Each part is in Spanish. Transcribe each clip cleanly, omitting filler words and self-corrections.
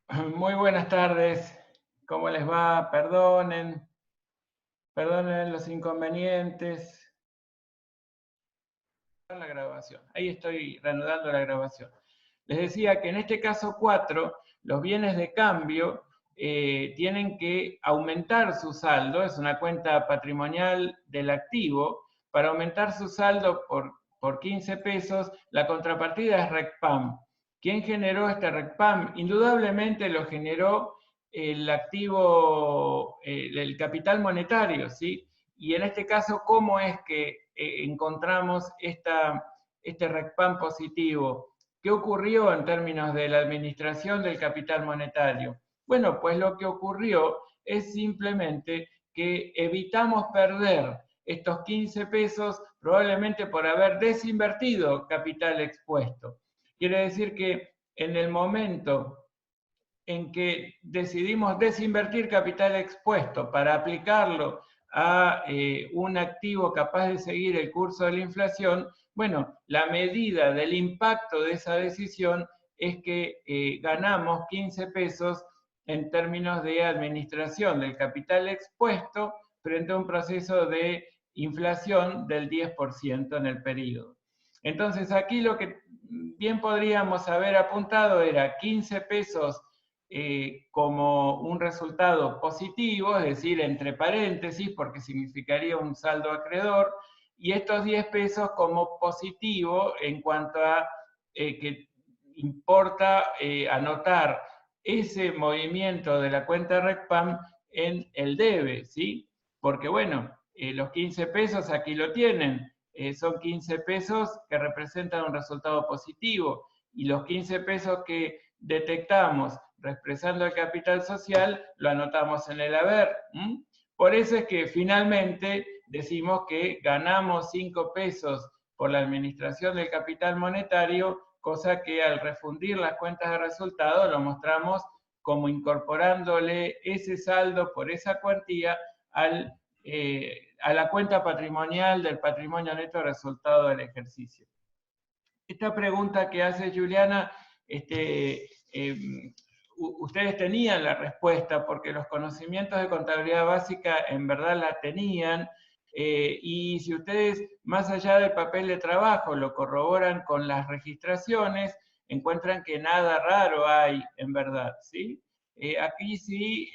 Muy buenas tardes. ¿Cómo les va? Perdonen los inconvenientes. La grabación. Ahí estoy reanudando la grabación. Les decía que en este caso 4, los bienes de cambio tienen que aumentar su saldo, es una cuenta patrimonial del activo. Para aumentar su saldo por 15 pesos, la contrapartida es RECPAM. ¿Quién generó este RECPAM? Indudablemente lo generó el activo, el capital monetario, ¿sí? Y en este caso, ¿cómo es que encontramos este RECPAM positivo? ¿Qué ocurrió en términos de la administración del capital monetario? Bueno, pues lo que ocurrió es simplemente que evitamos perder estos 15 pesos probablemente por haber desinvertido capital expuesto. Quiere decir que en el momento en que decidimos desinvertir capital expuesto para aplicarlo a un activo capaz de seguir el curso de la inflación, bueno, la medida del impacto de esa decisión es que ganamos 15 pesos en términos de administración del capital expuesto frente a un proceso de inflación del 10% en el periodo. Entonces aquí lo que bien podríamos haber apuntado era 15 pesos como un resultado positivo, es decir, entre paréntesis, porque significaría un saldo acreedor, y estos 10 pesos como positivo en cuanto a que importa anotar ese movimiento de la cuenta RECPAM en el debe, ¿sí? Porque bueno, los 15 pesos aquí lo tienen, son 15 pesos que representan un resultado positivo, y los 15 pesos que detectamos expresando el capital social, lo anotamos en el haber. Por eso es que finalmente decimos que ganamos 5 pesos por la administración del capital monetario, cosa que al refundir las cuentas de resultados lo mostramos como incorporándole ese saldo por esa cuantía a la cuenta patrimonial del patrimonio neto resultado del ejercicio. Esta pregunta que hace Juliana, ustedes tenían la respuesta porque los conocimientos de contabilidad básica en verdad la tenían, y si ustedes, más allá del papel de trabajo, lo corroboran con las registraciones, encuentran que nada raro hay en verdad, ¿sí? Aquí sí,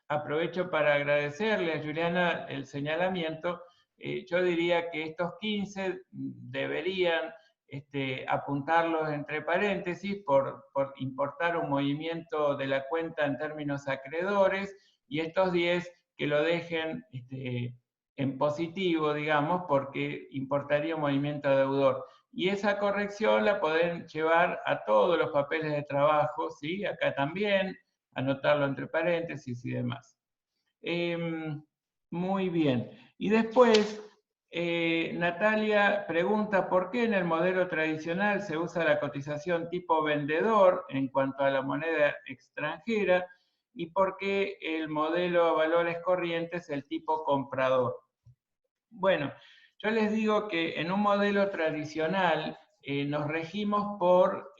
aprovecho para agradecerle a Juliana el señalamiento. Yo diría que estos 15 deberían apuntarlos entre paréntesis por importar un movimiento de la cuenta en términos acreedores, y estos 10 que lo dejen en positivo, digamos, porque importaría un movimiento deudor. Y esa corrección la pueden llevar a todos los papeles de trabajo, ¿sí? Acá también, anotarlo entre paréntesis y demás. Muy bien. Y después, Natalia pregunta por qué en el modelo tradicional se usa la cotización tipo vendedor en cuanto a la moneda extranjera y por qué el modelo a valores corrientes el tipo comprador. Bueno, yo les digo que en un modelo tradicional nos regimos por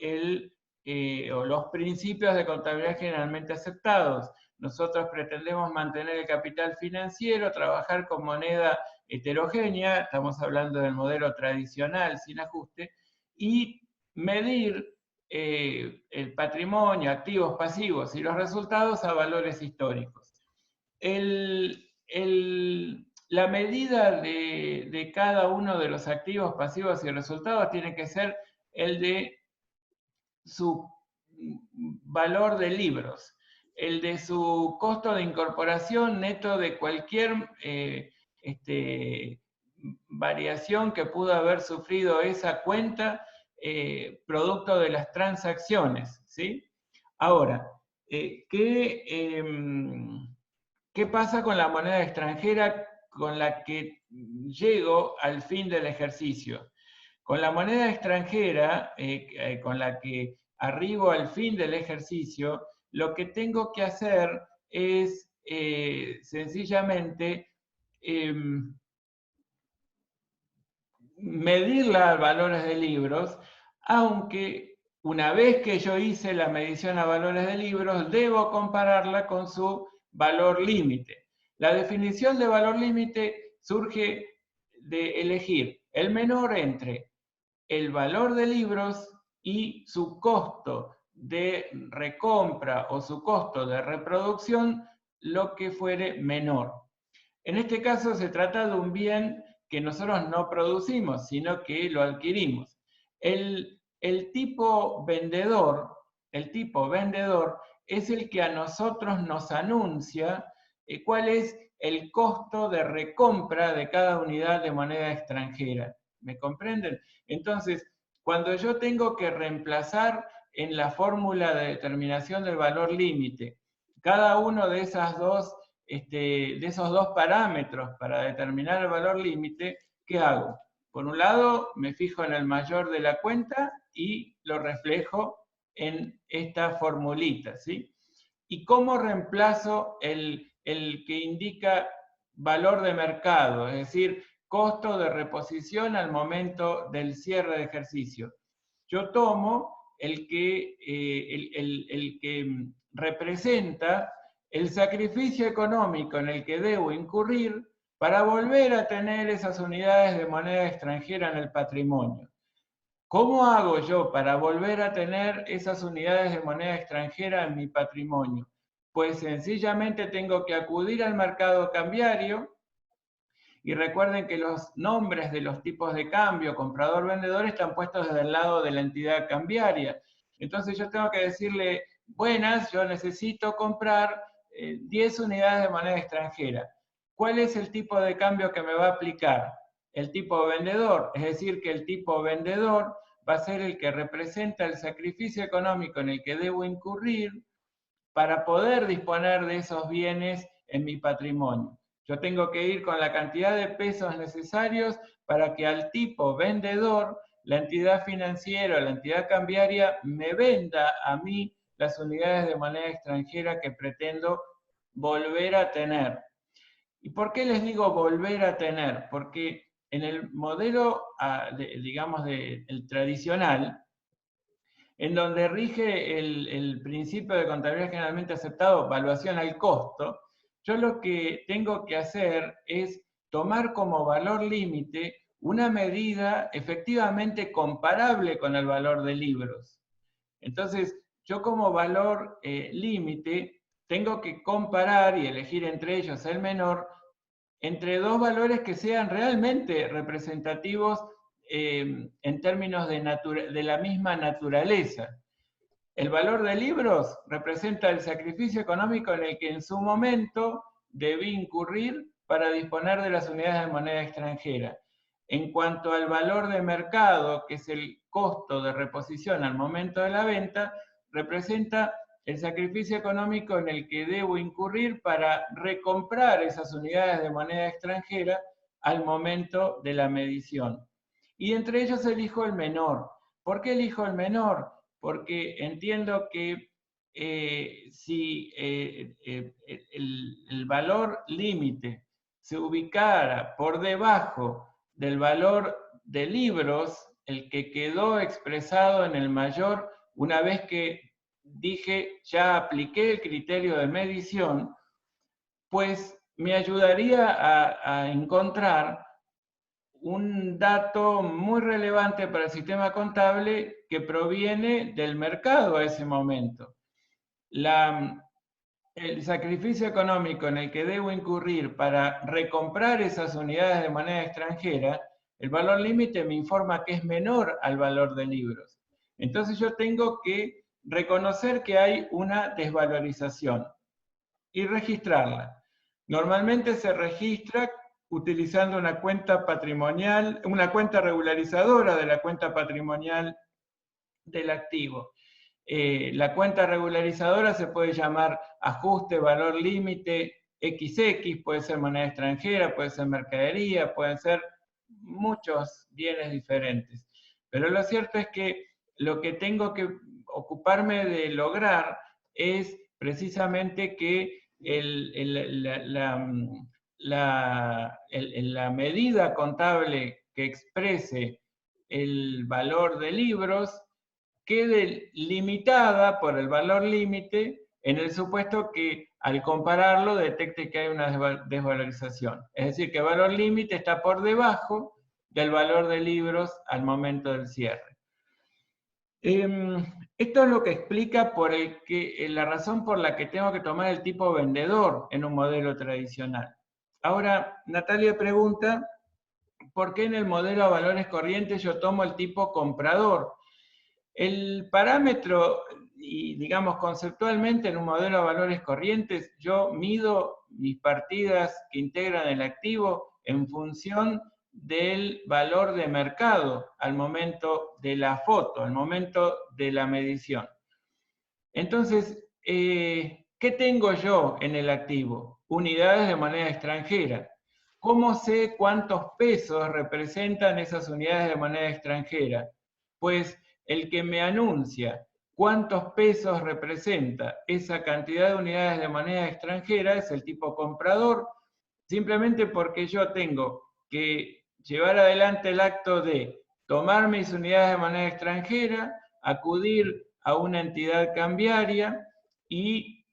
o los principios de contabilidad generalmente aceptados. Nosotros pretendemos mantener el capital financiero, trabajar con moneda heterogénea, estamos hablando del modelo tradicional sin ajuste, y medir el patrimonio, activos, pasivos y los resultados a valores históricos. La medida de cada uno de los activos, pasivos y resultados tiene que ser el de su valor de libros, el de su costo de incorporación neto de cualquier variación que pudo haber sufrido esa cuenta producto de las transacciones, ¿sí? Ahora, ¿qué pasa con la moneda extranjera con la que llego al fin del ejercicio? Con la moneda extranjera con la que arribo al fin del ejercicio, lo que tengo que hacer es sencillamente medirla a valores de libros, aunque una vez que yo hice la medición a valores de libros, debo compararla con su valor límite. La definición de valor límite surge de elegir el menor entre el valor de libros y su costo de recompra o su costo de reproducción, lo que fuere menor. En este caso se trata de un bien que nosotros no producimos, sino que lo adquirimos. El tipo vendedor es el que a nosotros nos anuncia cuál es el costo de recompra de cada unidad de moneda extranjera. ¿Me comprenden? Entonces, cuando yo tengo que reemplazar en la fórmula de determinación del valor límite cada uno de esos dos parámetros para determinar el valor límite, ¿qué hago? Por un lado, me fijo en el mayor de la cuenta y lo reflejo en esta formulita, ¿sí? ¿Y cómo reemplazo el que indica valor de mercado? Es decir, costo de reposición al momento del cierre de ejercicio. Yo tomo el que representa el sacrificio económico en el que debo incurrir para volver a tener esas unidades de moneda extranjera en el patrimonio. ¿Cómo hago yo para volver a tener esas unidades de moneda extranjera en mi patrimonio? Pues sencillamente tengo que acudir al mercado cambiario, y recuerden que los nombres de los tipos de cambio, comprador-vendedor, están puestos desde el lado de la entidad cambiaria. Entonces yo tengo que decirle, buenas, yo necesito comprar 10 unidades de moneda extranjera. ¿Cuál es el tipo de cambio que me va a aplicar? El tipo vendedor, es decir, que el tipo vendedor va a ser el que representa el sacrificio económico en el que debo incurrir para poder disponer de esos bienes en mi patrimonio. Yo tengo que ir con la cantidad de pesos necesarios para que al tipo vendedor, la entidad financiera o la entidad cambiaria me venda a mí las unidades de moneda extranjera que pretendo volver a tener. ¿Y por qué les digo volver a tener? Porque en el modelo, digamos, el tradicional, en donde rige el principio de contabilidad generalmente aceptado, valuación al costo, yo lo que tengo que hacer es tomar como valor límite una medida efectivamente comparable con el valor de libros. Entonces, yo como valor límite tengo que comparar y elegir entre ellos el menor, entre dos valores que sean realmente representativos en términos de la misma naturaleza. El valor de libros representa el sacrificio económico en el que en su momento debí incurrir para disponer de las unidades de moneda extranjera. En cuanto al valor de mercado, que es el costo de reposición al momento de la venta, representa el sacrificio económico en el que debo incurrir para recomprar esas unidades de moneda extranjera al momento de la medición. Y entre ellos elijo el menor. ¿Por qué elijo el menor? Porque entiendo que si el valor límite se ubicara por debajo del valor de libros, el que quedó expresado en el mayor, una vez que dije ya apliqué el criterio de medición, pues me ayudaría a encontrar un dato muy relevante para el sistema contable que proviene del mercado a ese momento. El sacrificio económico en el que debo incurrir para recomprar esas unidades de moneda extranjera, el valor límite me informa que es menor al valor de libros. Entonces yo tengo que reconocer que hay una desvalorización y registrarla. Normalmente se registra utilizando una cuenta patrimonial, una cuenta regularizadora de la cuenta patrimonial del activo. La cuenta regularizadora se puede llamar ajuste valor límite XX, puede ser moneda extranjera, puede ser mercadería, pueden ser muchos bienes diferentes. Pero lo cierto es que lo que tengo que ocuparme de lograr es precisamente que la medida contable que exprese el valor de libros quede limitada por el valor límite en el supuesto que al compararlo detecte que hay una desvalorización. Es decir, que el valor límite está por debajo del valor de libros al momento del cierre. Esto es lo que explica la razón por la que tengo que tomar el tipo vendedor en un modelo tradicional. Ahora, Natalia pregunta, ¿por qué en el modelo a valores corrientes yo tomo el tipo comprador? El parámetro, y digamos conceptualmente en un modelo a valores corrientes, yo mido mis partidas que integran el activo en función del valor de mercado al momento de la foto, al momento de la medición. Entonces, ¿qué tengo yo en el activo? Unidades de moneda extranjera. ¿Cómo sé cuántos pesos representan esas unidades de moneda extranjera? Pues el que me anuncia cuántos pesos representa esa cantidad de unidades de moneda extranjera es el tipo comprador, simplemente porque yo tengo que llevar adelante el acto de tomar mis unidades de moneda extranjera, acudir a una entidad cambiaria y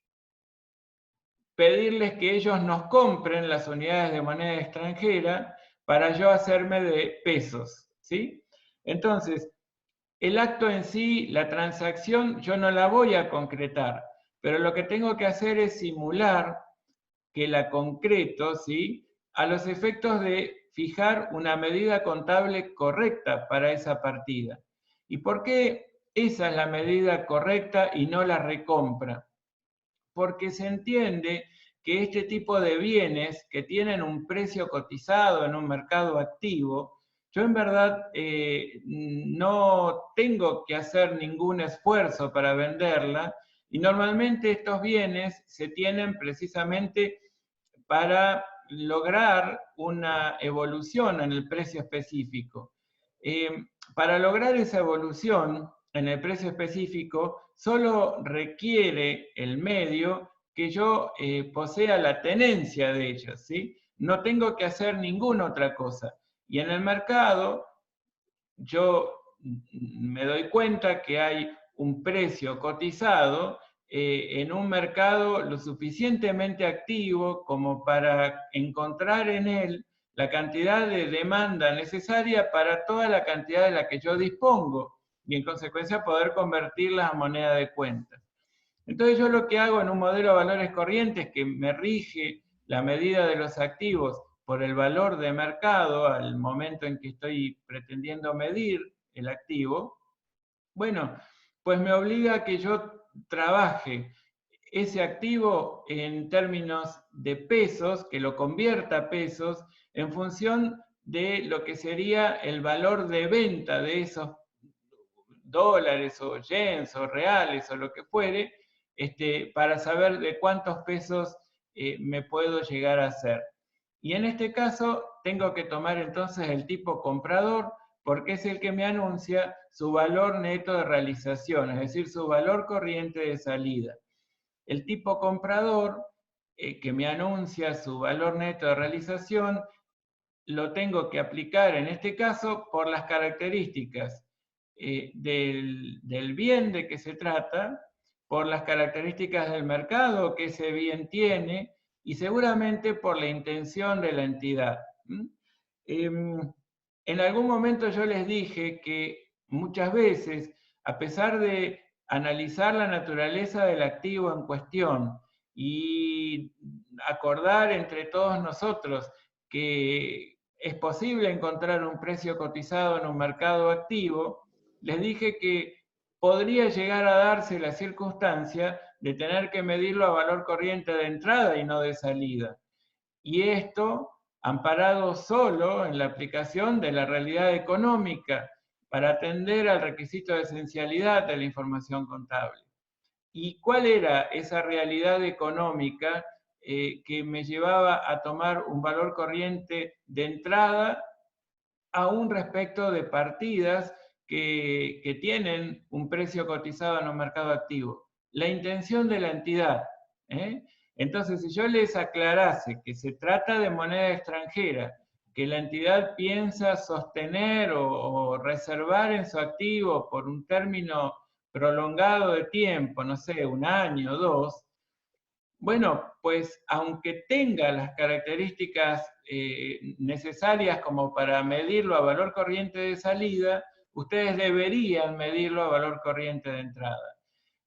pedirles que ellos nos compren las unidades de moneda extranjera para yo hacerme de pesos, ¿sí? Entonces, el acto en sí, la transacción, yo no la voy a concretar, pero lo que tengo que hacer es simular que la concreto, ¿sí?, a los efectos de fijar una medida contable correcta para esa partida. ¿Y por qué esa es la medida correcta y no la recompra? Porque se entiende que este tipo de bienes que tienen un precio cotizado en un mercado activo, yo en verdad no tengo que hacer ningún esfuerzo para venderla, y normalmente estos bienes se tienen precisamente para lograr una evolución en el precio específico. Para lograr esa evolución en el precio específico, solo requiere el medio que yo posea la tenencia de ellas, ¿sí? No tengo que hacer ninguna otra cosa. Y en el mercado, yo me doy cuenta que hay un precio cotizado en un mercado lo suficientemente activo como para encontrar en él la cantidad de demanda necesaria para toda la cantidad de la que yo dispongo y en consecuencia poder convertirla a moneda de cuenta. Entonces yo lo que hago en un modelo de valores corrientes que me rige la medida de los activos por el valor de mercado al momento en que estoy pretendiendo medir el activo, bueno, pues me obliga a que yo trabaje ese activo en términos de pesos, que lo convierta a pesos, en función de lo que sería el valor de venta de esos dólares o yens o reales o lo que fuere, para saber de cuántos pesos me puedo llegar a hacer. Y en este caso tengo que tomar entonces el tipo comprador, porque es el que me anuncia su valor neto de realización, es decir, su valor corriente de salida. El tipo comprador, que me anuncia su valor neto de realización, lo tengo que aplicar en este caso por las características del bien de que se trata, por las características del mercado que ese bien tiene y seguramente por la intención de la entidad. En algún momento yo les dije que muchas veces, a pesar de analizar la naturaleza del activo en cuestión y acordar entre todos nosotros que es posible encontrar un precio cotizado en un mercado activo, les dije que podría llegar a darse la circunstancia de tener que medirlo a valor corriente de entrada y no de salida. Y esto amparado solo en la aplicación de la realidad económica para atender al requisito de esencialidad de la información contable. ¿Y cuál era esa realidad económica que me llevaba a tomar un valor corriente de entrada aún respecto de partidas que tienen un precio cotizado en un mercado activo? La intención de la entidad. Entonces, si yo les aclarase que se trata de moneda extranjera, que la entidad piensa sostener o reservar en su activo por un término prolongado de tiempo, no sé, un año o dos, bueno, pues aunque tenga las características necesarias como para medirlo a valor corriente de salida, ustedes deberían medirlo a valor corriente de entrada.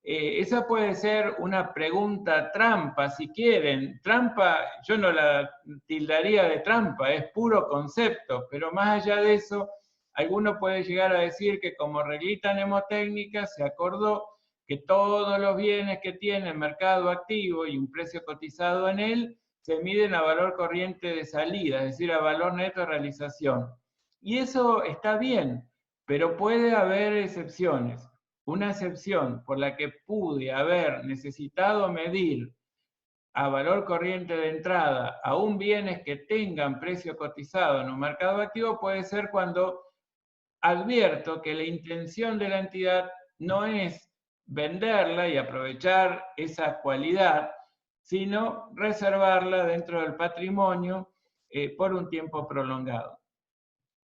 Esa puede ser una pregunta trampa, si quieren. Trampa, yo no la tildaría de trampa, es puro concepto, pero más allá de eso, alguno puede llegar a decir que como reglita mnemotécnica se acordó que todos los bienes que tiene el mercado activo y un precio cotizado en él se miden a valor corriente de salida, es decir, a valor neto de realización. Y eso está bien, pero puede haber excepciones. Una excepción por la que pude haber necesitado medir a valor corriente de entrada aún bienes que tengan precio cotizado en un mercado activo puede ser cuando advierto que la intención de la entidad no es venderla y aprovechar esa cualidad, sino reservarla dentro del patrimonio por un tiempo prolongado.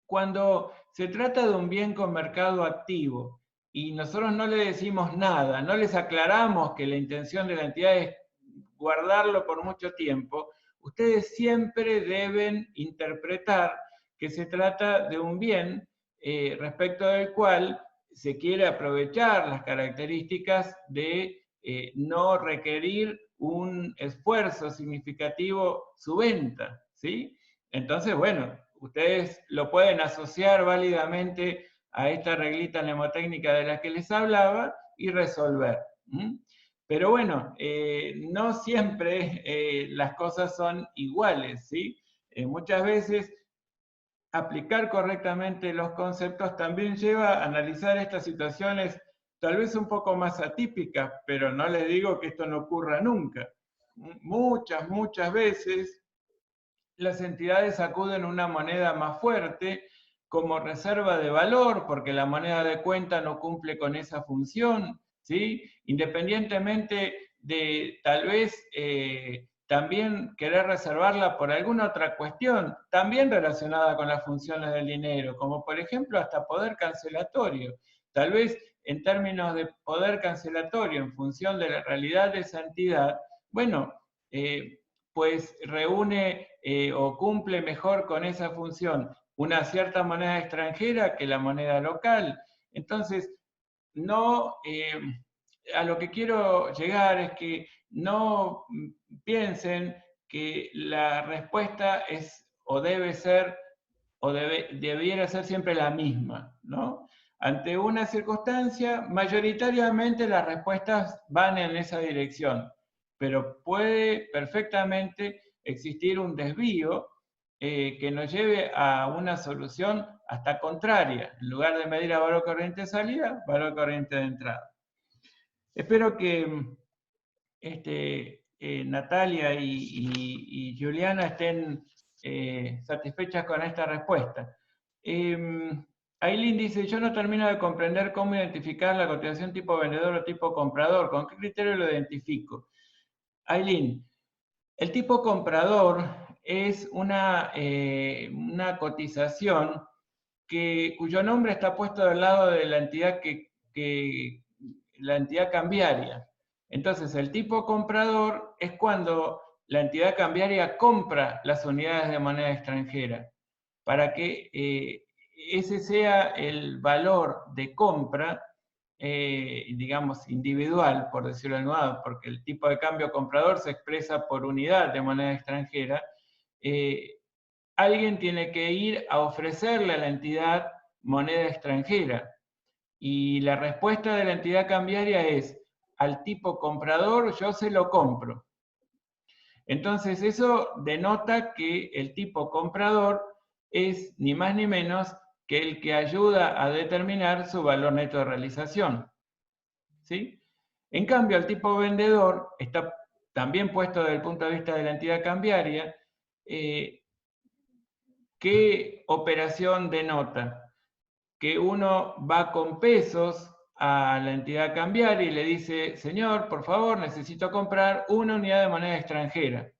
Cuando se trata de un bien con mercado activo y nosotros no le decimos nada, no les aclaramos que la intención de la entidad es guardarlo por mucho tiempo, ustedes siempre deben interpretar que se trata de un bien respecto del cual se quiere aprovechar las características de no requerir un esfuerzo significativo su venta, ¿sí? Entonces, bueno, ustedes lo pueden asociar válidamente a esta reglita mnemotécnica de la que les hablaba y resolver. Pero bueno, no siempre las cosas son iguales, ¿sí? Muchas veces aplicar correctamente los conceptos también lleva a analizar estas situaciones tal vez un poco más atípicas, pero no les digo que esto no ocurra nunca. Muchas veces las entidades acuden a una moneda más fuerte como reserva de valor, porque la moneda de cuenta no cumple con esa función, ¿sí? Independientemente de tal vez también querer reservarla por alguna otra cuestión, también relacionada con las funciones del dinero, como por ejemplo hasta poder cancelatorio. Tal vez en términos de poder cancelatorio, en función de la realidad de esa entidad, bueno, pues reúne o cumple mejor con esa función una cierta moneda extranjera que la moneda local. Entonces, no, a lo que quiero llegar es que no piensen que la respuesta es o debe ser o debiera ser siempre la misma, ¿no? Ante una circunstancia, mayoritariamente las respuestas van en esa dirección, pero puede perfectamente existir un desvío que nos lleve a una solución hasta contraria. En lugar de medir a valor corriente de salida, valor corriente de entrada. Espero que Natalia y Juliana estén satisfechas con esta respuesta. Aileen dice, yo no termino de comprender cómo identificar la cotización tipo vendedor o tipo comprador. ¿Con qué criterio lo identifico? Aileen, el tipo comprador es una cotización cuyo nombre está puesto del lado de la entidad la entidad cambiaria. Entonces, el tipo comprador es cuando la entidad cambiaria compra las unidades de moneda extranjera. Para que ese sea el valor de compra, digamos, individual, por decirlo de nuevo, porque el tipo de cambio comprador se expresa por unidad de moneda extranjera, alguien tiene que ir a ofrecerle a la entidad moneda extranjera. Y la respuesta de la entidad cambiaria es, al tipo comprador yo se lo compro. Entonces eso denota que el tipo comprador es ni más ni menos que el que ayuda a determinar su valor neto de realización. ¿Sí? En cambio, el tipo vendedor está también puesto desde el punto de vista de la entidad cambiaria. ¿Qué operación denota? Que uno va con pesos a la entidad cambiaria y le dice, señor, por favor, necesito comprar una unidad de moneda extranjera.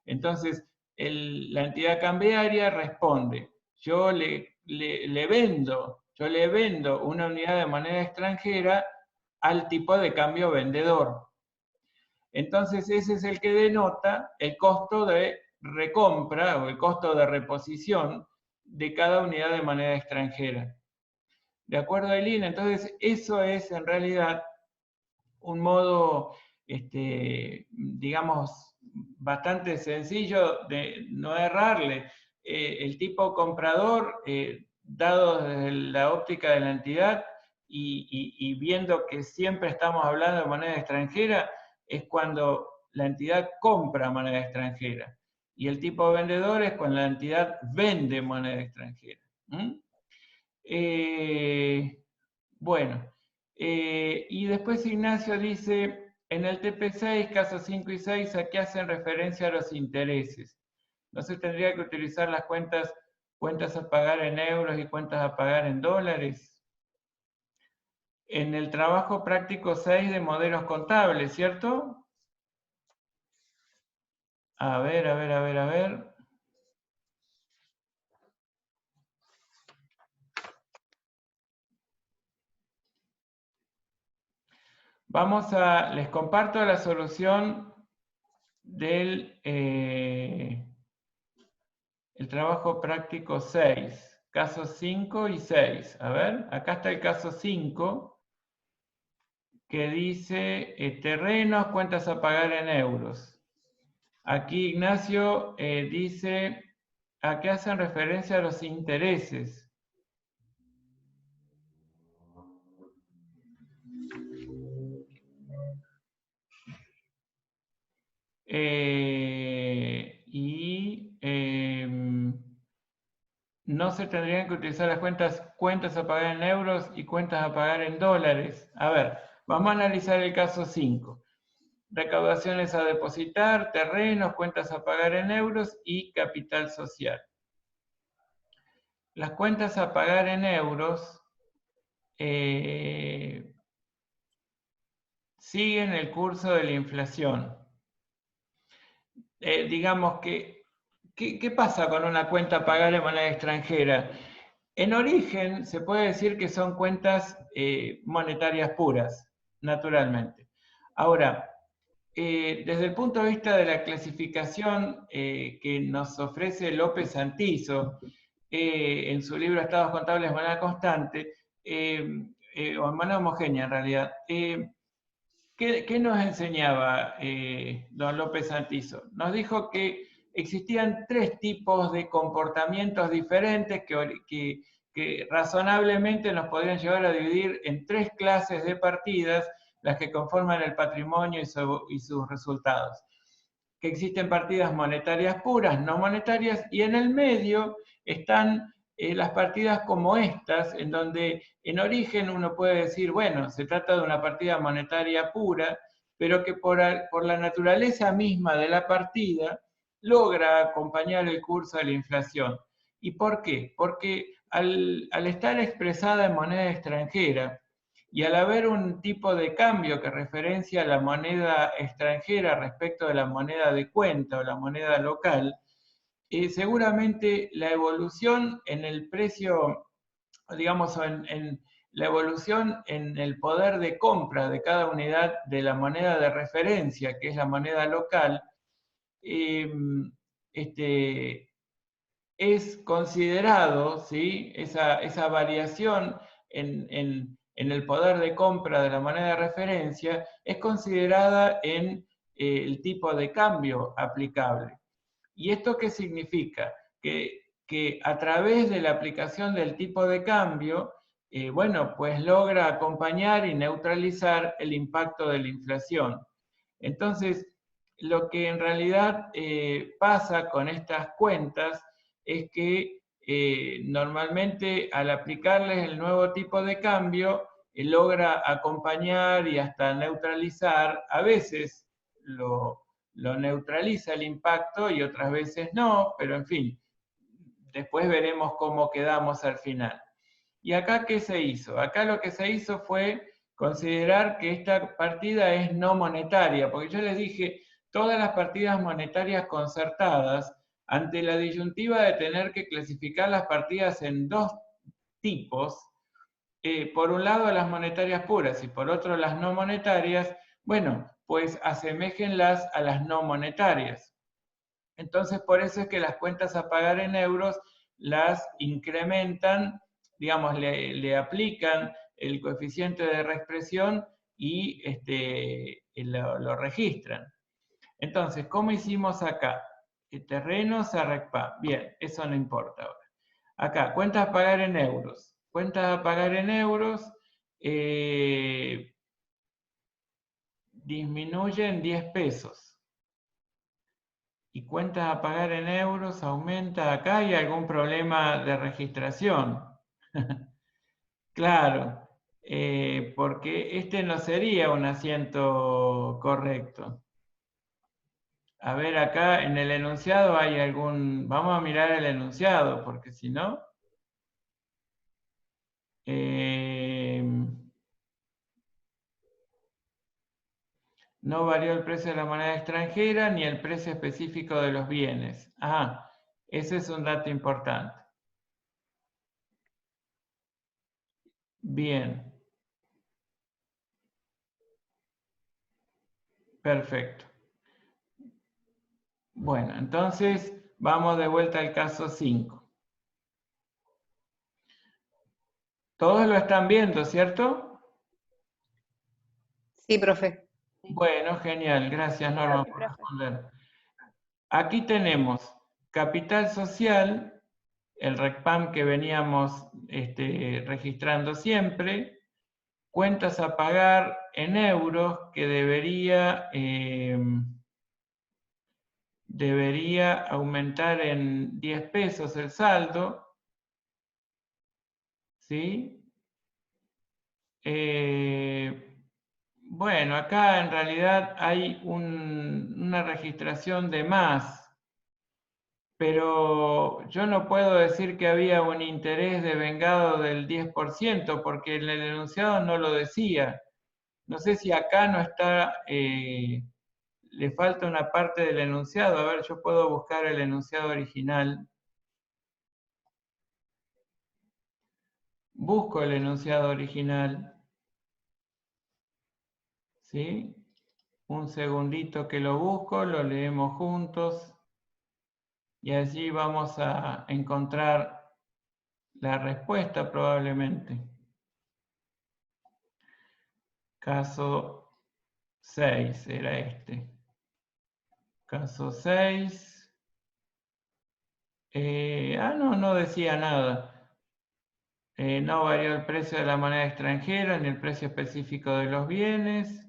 Entonces, la entidad cambiaria responde, yo le vendo una unidad de moneda extranjera al tipo de cambio vendedor. Entonces ese es el que denota el costo de recompra o el costo de reposición de cada unidad de moneda extranjera. ¿De acuerdo, Aileen? Entonces eso es en realidad un modo, digamos, bastante sencillo de no errarle. El tipo comprador, dado desde la óptica de la entidad y viendo que siempre estamos hablando de moneda extranjera, es cuando la entidad compra moneda extranjera. Y el tipo vendedor es cuando la entidad vende moneda extranjera. Bueno, y después Ignacio dice, en el TP6, casos 5 y 6, ¿a qué hacen referencia a los intereses? ¿No se tendría que utilizar las cuentas a pagar en euros y cuentas a pagar en dólares? En el trabajo práctico 6 de modelos contables, ¿cierto? A ver, a ver, a ver, a ver. Les comparto la solución del el trabajo práctico 6, casos 5 y 6. A ver, acá está el caso 5, que dice terrenos, cuentas a pagar en euros. Aquí Ignacio dice, ¿a qué hacen referencia a los intereses? No se tendrían que utilizar las cuentas a pagar en euros y cuentas a pagar en dólares. A ver, vamos a analizar el caso 5. Recaudaciones a depositar, terrenos, cuentas a pagar en euros y capital social. Las cuentas a pagar en euros siguen el curso de la inflación. Digamos que, ¿qué pasa con una cuenta a pagar en moneda extranjera? En origen se puede decir que son cuentas monetarias puras, naturalmente. Ahora, desde el punto de vista de la clasificación que nos ofrece López Santizo en su libro Estados Contables de Moneda Constante, o en moneda homogénea en realidad, ¿qué nos enseñaba don López Santizo? Nos dijo que existían 3 tipos de comportamientos diferentes que razonablemente nos podrían llevar a dividir en 3 clases de partidas las que conforman el patrimonio y sus resultados. Que existen partidas monetarias puras, no monetarias, y en el medio están las partidas como estas, en donde en origen uno puede decir, bueno, se trata de una partida monetaria pura, pero que por la naturaleza misma de la partida logra acompañar el curso de la inflación. ¿Y por qué? Porque al estar expresada en moneda extranjera, y al haber un tipo de cambio que referencia a la moneda extranjera respecto de la moneda de cuenta o la moneda local, seguramente la evolución en el precio, digamos, en la evolución en el poder de compra de cada unidad de la moneda de referencia, que es la moneda local, es considerado, ¿sí? esa variación en el poder de compra de la moneda de referencia es considerada en el tipo de cambio aplicable. ¿Y esto qué significa? Que a través de la aplicación del tipo de cambio, bueno, pues logra acompañar y neutralizar el impacto de la inflación. Entonces, lo que en realidad pasa con estas cuentas es que normalmente al aplicarles el nuevo tipo de cambio, logra acompañar y hasta neutralizar, a veces lo neutraliza el impacto y otras veces no, pero en fin, después veremos cómo quedamos al final. ¿Y acá qué se hizo? Acá lo que se hizo fue considerar que esta partida es no monetaria, porque yo les dije, todas las partidas monetarias concertadas, ante la disyuntiva de tener que clasificar las partidas en 2 tipos, por un lado las monetarias puras y por otro las no monetarias, bueno, pues aseméjenlas a las no monetarias. Entonces, por eso es que las cuentas a pagar en euros las incrementan, digamos, le aplican el coeficiente de reexpresión y lo registran. Entonces, ¿cómo hicimos acá? Terrenos a RECPAM. Bien, eso no importa ahora. Acá, cuentas a pagar en euros. Cuentas a pagar en euros disminuyen 10 pesos. Y cuentas a pagar en euros aumenta. Acá hay algún problema de registración. Claro, porque este no sería un asiento correcto. A ver, acá en el enunciado hay algún... Vamos a mirar el enunciado, porque si no... no varió el precio de la moneda extranjera ni el precio específico de los bienes. Ah, ese es un dato importante. Bien. Perfecto. Bueno, entonces vamos de vuelta al caso 5. Todos lo están viendo, ¿cierto? Sí, profe. Bueno, genial. Gracias, Norma, por responder. Aquí tenemos capital social, el RECPAM que veníamos registrando siempre, cuentas a pagar en euros que debería aumentar en 10 pesos el saldo, ¿sí? Bueno, acá en realidad hay una registración de más, pero yo no puedo decir que había un interés devengado del 10%, porque en el enunciado no lo decía. No sé si acá no está, le falta una parte del enunciado. A ver, yo puedo buscar el enunciado original. Busco el enunciado original. ¿Sí? Un segundito que lo busco, lo leemos juntos. Y allí vamos a encontrar la respuesta probablemente. Caso 6 era este. Caso 6. No decía nada. No varió el precio de la moneda extranjera ni el precio específico de los bienes.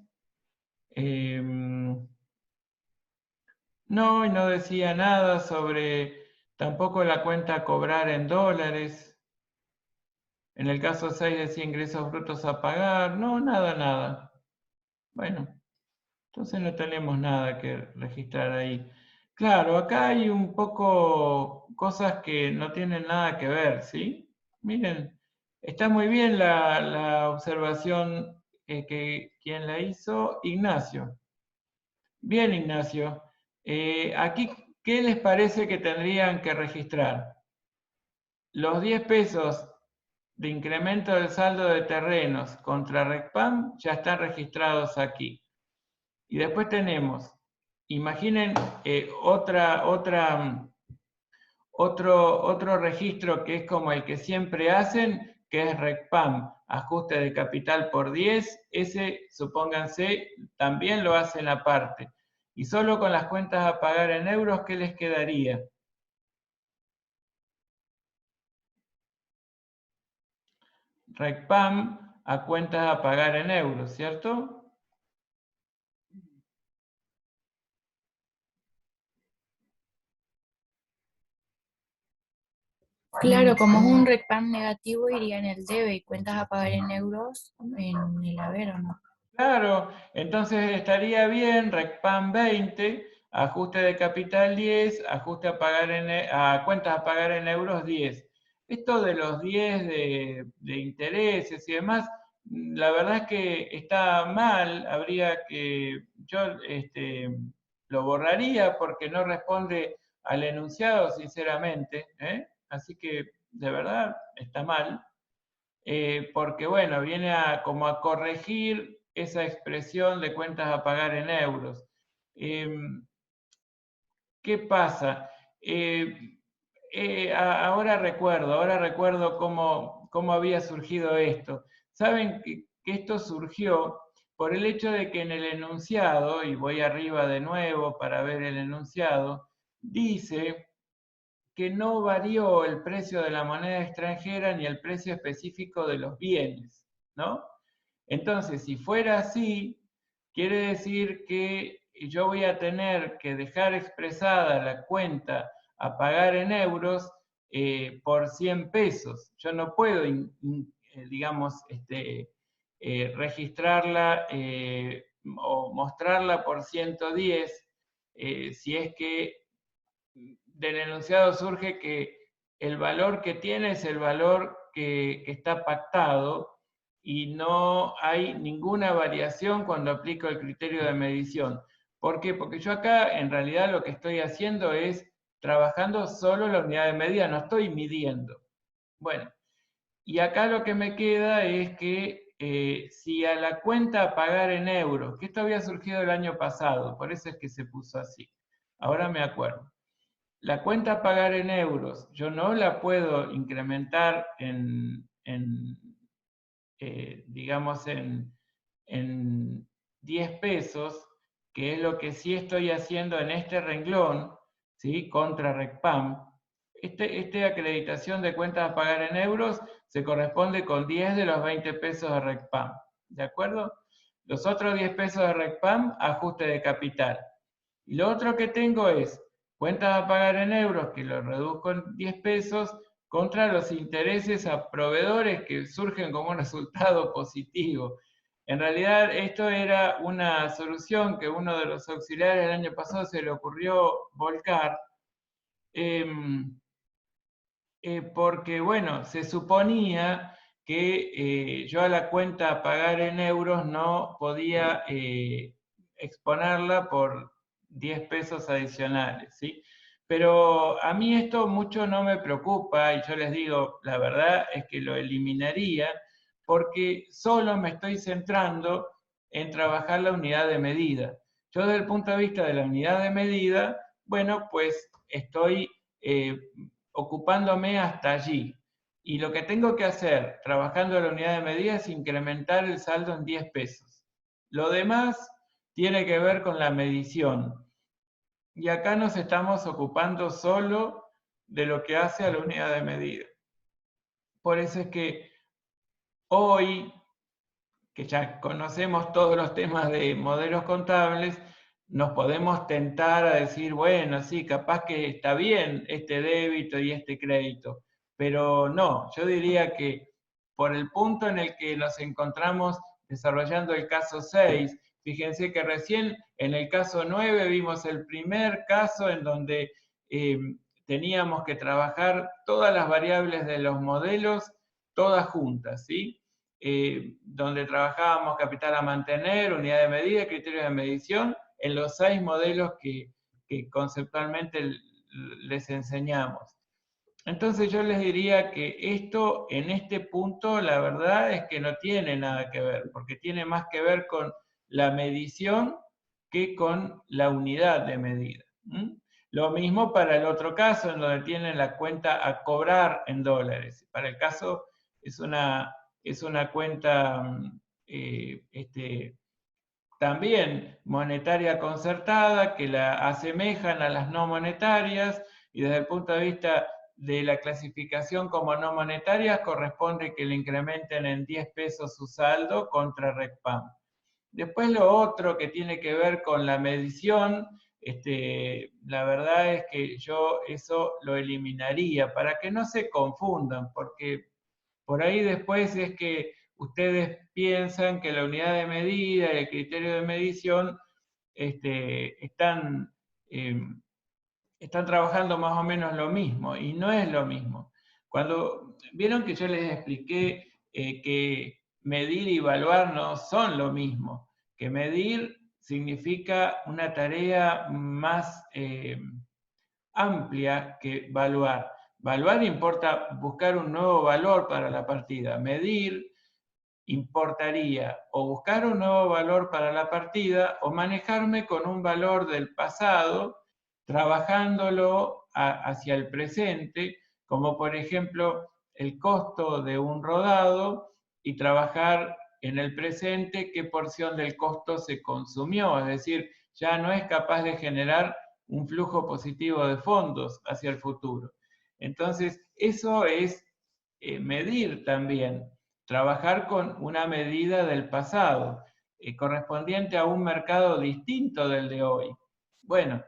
No, y no decía nada sobre tampoco la cuenta a cobrar en dólares. En el caso 6 decía ingresos brutos a pagar. No, nada. Bueno, entonces no tenemos nada que registrar ahí. Claro, acá hay un poco cosas que no tienen nada que ver, ¿sí? Miren, está muy bien la observación que quien la hizo, Ignacio. Bien, Ignacio. Aquí, ¿qué les parece que tendrían que registrar? Los 10 pesos de incremento del saldo de terrenos contra RECPAM ya están registrados aquí. Y después tenemos, imaginen otro registro que es como el que siempre hacen, que es RECPAM, ajuste de capital por 10, ese, supónganse, también lo hacen aparte. Y solo con las cuentas a pagar en euros, ¿qué les quedaría? RECPAM a cuentas a pagar en euros, ¿cierto? Claro, como es un RECPAM negativo, iría en el debe y cuentas a pagar en euros en el haber, ¿o no? Claro, entonces estaría bien, RECPAM 20, ajuste de capital 10, ajuste a cuentas a pagar en euros 10. Esto de los 10 de intereses y demás, la verdad es que está mal, yo lo borraría porque no responde al enunciado, sinceramente, ¿eh? Así que de verdad está mal. porque bueno, viene como a corregir esa expresión de cuentas a pagar en euros. ¿Qué pasa? Ahora recuerdo cómo había surgido esto. Saben que esto surgió por el hecho de que en el enunciado, y voy arriba de nuevo para ver el enunciado, dice que no varió el precio de la moneda extranjera ni el precio específico de los bienes, ¿no? Entonces, si fuera así, quiere decir que yo voy a tener que dejar expresada la cuenta a pagar en euros por 100 pesos. Yo no puedo, digamos, registrarla o mostrarla por 110 si es que del enunciado surge que el valor que tiene es el valor que está pactado y no hay ninguna variación cuando aplico el criterio de medición. ¿Por qué? Porque yo acá en realidad lo que estoy haciendo es trabajando solo la unidad de medida, no estoy midiendo. Bueno, y acá lo que me queda es que si a la cuenta a pagar en euros, que esto había surgido el año pasado, por eso es que se puso así, ahora me acuerdo. La cuenta a pagar en euros, yo no la puedo incrementar digamos, en 10 pesos, que es lo que sí estoy haciendo en este renglón, ¿sí? Contra RECPAM. Esta acreditación de cuentas a pagar en euros se corresponde con 10 de los 20 pesos de RECPAM, ¿de acuerdo? Los otros 10 pesos de RECPAM, ajuste de capital. Y lo otro que tengo es cuentas a pagar en euros, que lo reduzco en 10 pesos, contra los intereses a proveedores que surgen como un resultado positivo. En realidad, esto era una solución que uno de los auxiliares el año pasado se le ocurrió volcar, porque, bueno, se suponía que yo a la cuenta a pagar en euros no podía exponerla por 10 pesos adicionales, ¿sí? Pero a mí esto mucho no me preocupa y yo les digo, la verdad es que lo eliminaría porque solo me estoy centrando en trabajar la unidad de medida. Yo desde el punto de vista de la unidad de medida, bueno, pues estoy ocupándome hasta allí. Y lo que tengo que hacer trabajando la unidad de medida es incrementar el saldo en 10 pesos. Lo demás tiene que ver con la medición. Y acá nos estamos ocupando solo de lo que hace a la unidad de medida. Por eso es que hoy, que ya conocemos todos los temas de modelos contables, nos podemos tentar a decir, bueno, sí, capaz que está bien este débito y este crédito, pero no, yo diría que por el punto en el que nos encontramos desarrollando el caso 6, fíjense que recién en el caso 9 vimos el primer caso en donde teníamos que trabajar todas las variables de los modelos, todas juntas, ¿sí? Donde trabajábamos capital a mantener, unidad de medida, criterios de medición, en los 6 modelos que conceptualmente les enseñamos. Entonces yo les diría que esto, en este punto, la verdad es que no tiene nada que ver, porque tiene más que ver con la medición que con la unidad de medida. Lo mismo para el otro caso, en donde tienen la cuenta a cobrar en dólares. Para el caso es una cuenta también monetaria concertada, que la asemejan a las no monetarias, y desde el punto de vista de la clasificación como no monetarias, corresponde que le incrementen en 10 pesos su saldo contra RECPAM. Después lo otro que tiene que ver con la medición, la verdad es que yo eso lo eliminaría para que no se confundan, porque por ahí después es que ustedes piensan que la unidad de medida y el criterio de medición están trabajando más o menos lo mismo, y no es lo mismo. Cuando vieron que yo les expliqué que medir y evaluar no son lo mismo, que medir significa una tarea más amplia que evaluar. Valuar importa buscar un nuevo valor para la partida. Medir importaría o buscar un nuevo valor para la partida o manejarme con un valor del pasado, trabajándolo hacia el presente, como por ejemplo el costo de un rodado, y trabajar en el presente qué porción del costo se consumió, es decir, ya no es capaz de generar un flujo positivo de fondos hacia el futuro. Entonces, eso es medir también, trabajar con una medida del pasado, correspondiente a un mercado distinto del de hoy. Bueno,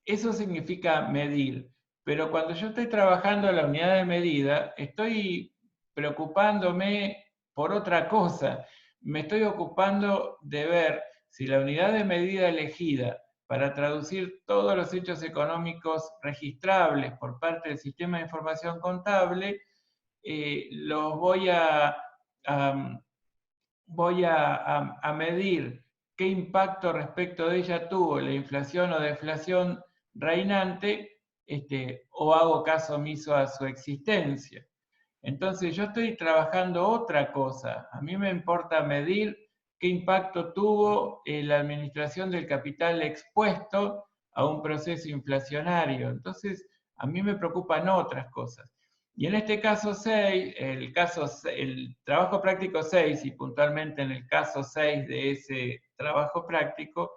eso significa medir, pero cuando yo estoy trabajando en la unidad de medida, estoy preocupándome por otra cosa. Me estoy ocupando de ver si la unidad de medida elegida para traducir todos los hechos económicos registrables por parte del sistema de información contable, los voy a medir qué impacto respecto de ella tuvo la inflación o deflación reinante, o hago caso omiso a su existencia. Entonces yo estoy trabajando otra cosa. A mí me importa medir qué impacto tuvo la administración del capital expuesto a un proceso inflacionario. Entonces a mí me preocupan otras cosas. Y en este caso 6, el trabajo práctico 6, y puntualmente en el caso 6 de ese trabajo práctico,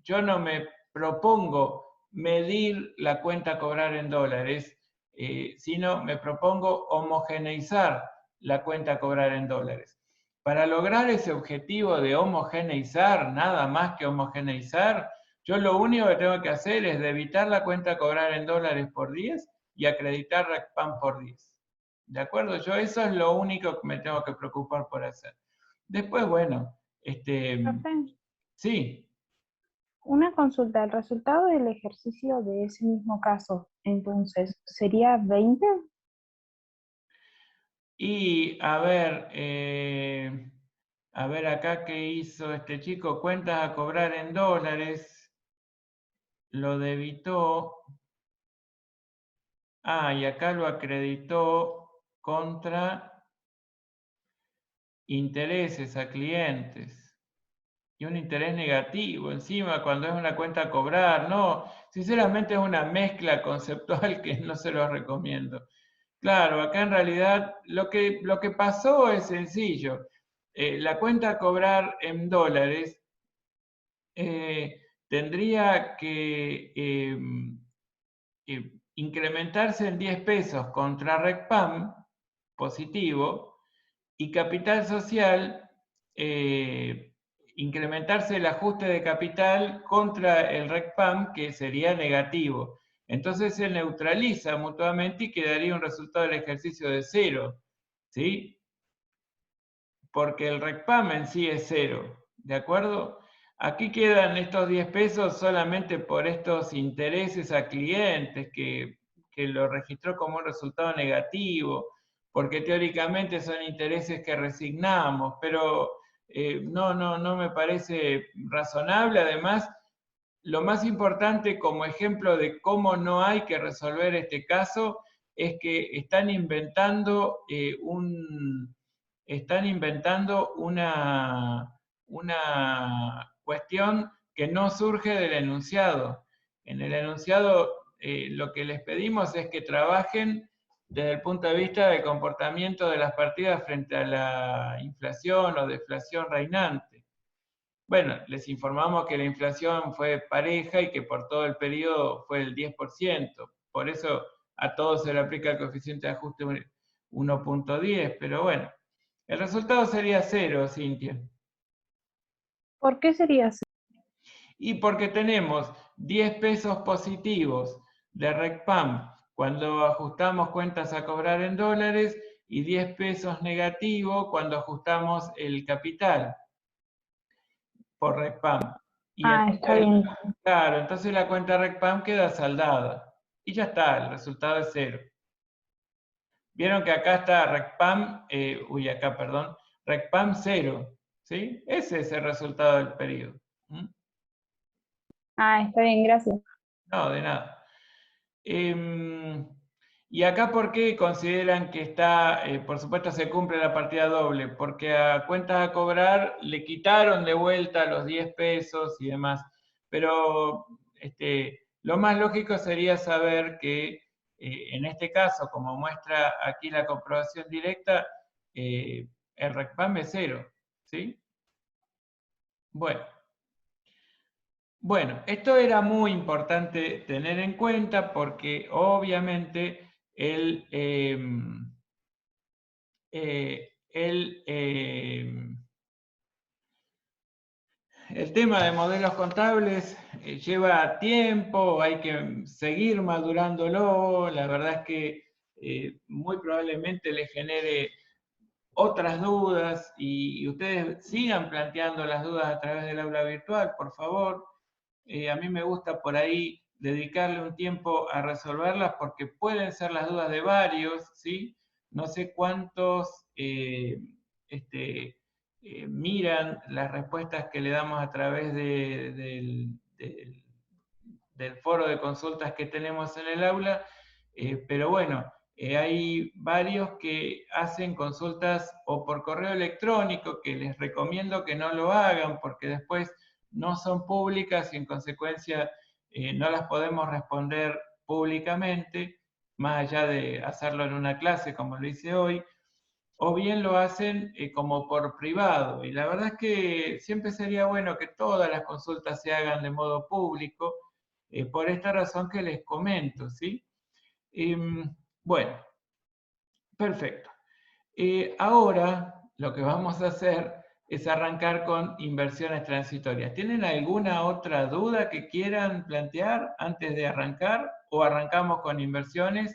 yo no me propongo medir la cuenta a cobrar en dólares, sino me propongo homogeneizar la cuenta a cobrar en dólares. Para lograr ese objetivo de homogeneizar, nada más que homogeneizar, yo lo único que tengo que hacer es debitar la cuenta a cobrar en dólares por 10 y acreditar RECPAM por 10. ¿De acuerdo? Yo eso es lo único que me tengo que preocupar por hacer. Después, bueno, Profe, sí. una consulta, el resultado del ejercicio de ese mismo caso, entonces, ¿sería 20? Y a ver acá qué hizo este chico, cuentas a cobrar en dólares, lo debitó, y acá lo acreditó contra intereses a clientes. Y un interés negativo encima cuando es una cuenta a cobrar. No, sinceramente es una mezcla conceptual que no se lo recomiendo. Claro, acá en realidad lo que pasó es sencillo. La cuenta a cobrar en dólares tendría que incrementarse en 10 pesos contra RECPAM, positivo, y capital social, incrementarse el ajuste de capital contra el RECPAM, que sería negativo. Entonces se neutraliza mutuamente y quedaría un resultado del ejercicio de 0, ¿sí? Porque el RECPAM en sí es 0, ¿de acuerdo? Aquí quedan estos 10 pesos solamente por estos intereses a clientes que lo registró como un resultado negativo, porque teóricamente son intereses que resignamos, pero no me parece razonable. Además, lo más importante como ejemplo de cómo no hay que resolver este caso es que están inventando una cuestión que no surge del enunciado. En el enunciado lo que les pedimos es que trabajen desde el punto de vista del comportamiento de las partidas frente a la inflación o deflación reinante. Bueno, les informamos que la inflación fue pareja y que por todo el periodo fue el 10%. Por eso a todos se le aplica el coeficiente de ajuste 1.10, pero bueno, el resultado sería 0, Cintia. ¿Por qué sería así? Y porque tenemos 10 pesos positivos de RECPAM cuando ajustamos cuentas a cobrar en dólares y 10 pesos negativos cuando ajustamos el capital por RECPAM. Y Está bien. claro, entonces la cuenta RECPAM queda saldada. Y ya está, el resultado es 0. Vieron que acá está RECPAM, RECPAM 0. ¿Sí? Ese es el resultado del periodo. Está bien, gracias. No, de nada. Y acá, ¿por qué consideran que está, por supuesto se cumple la partida doble? Porque a cuentas a cobrar le quitaron de vuelta los 10 pesos y demás. Pero lo más lógico sería saber que en este caso, como muestra aquí la comprobación directa, el RECPAM es 0, ¿sí? Bueno, esto era muy importante tener en cuenta porque obviamente el tema de modelos contables lleva tiempo, hay que seguir madurándolo, la verdad es que muy probablemente le genere otras dudas y ustedes sigan planteando las dudas a través del aula virtual, por favor. A mí me gusta por ahí dedicarle un tiempo a resolverlas porque pueden ser las dudas de varios, ¿sí? No sé cuántos miran las respuestas que le damos a través del foro de consultas que tenemos en el aula, pero bueno, hay varios que hacen consultas o por correo electrónico, que les recomiendo que no lo hagan porque después no son públicas y en consecuencia no las podemos responder públicamente, más allá de hacerlo en una clase como lo hice hoy, o bien lo hacen como por privado. Y la verdad es que siempre sería bueno que todas las consultas se hagan de modo público, por esta razón que les comento, ¿sí? Bueno, perfecto. Ahora lo que vamos a hacer es arrancar con inversiones transitorias. ¿Tienen alguna otra duda que quieran plantear antes de arrancar? ¿O arrancamos con inversiones,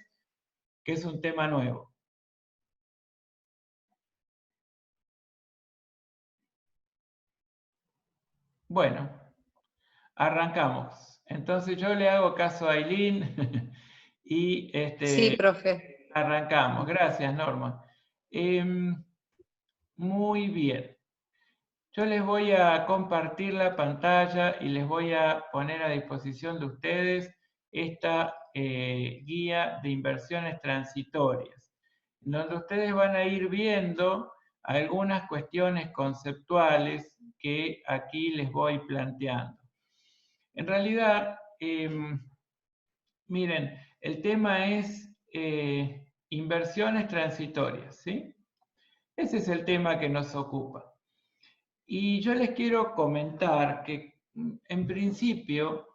que es un tema nuevo? Bueno, arrancamos. Entonces yo le hago caso a Ailín y Sí, profe. arrancamos. Gracias, Norma. Muy bien. Yo les voy a compartir la pantalla y les voy a poner a disposición de ustedes esta guía de inversiones transitorias, donde ustedes van a ir viendo algunas cuestiones conceptuales que aquí les voy planteando. En realidad, miren, el tema es inversiones transitorias, ¿sí? Ese es el tema que nos ocupa. Y yo les quiero comentar que, en principio,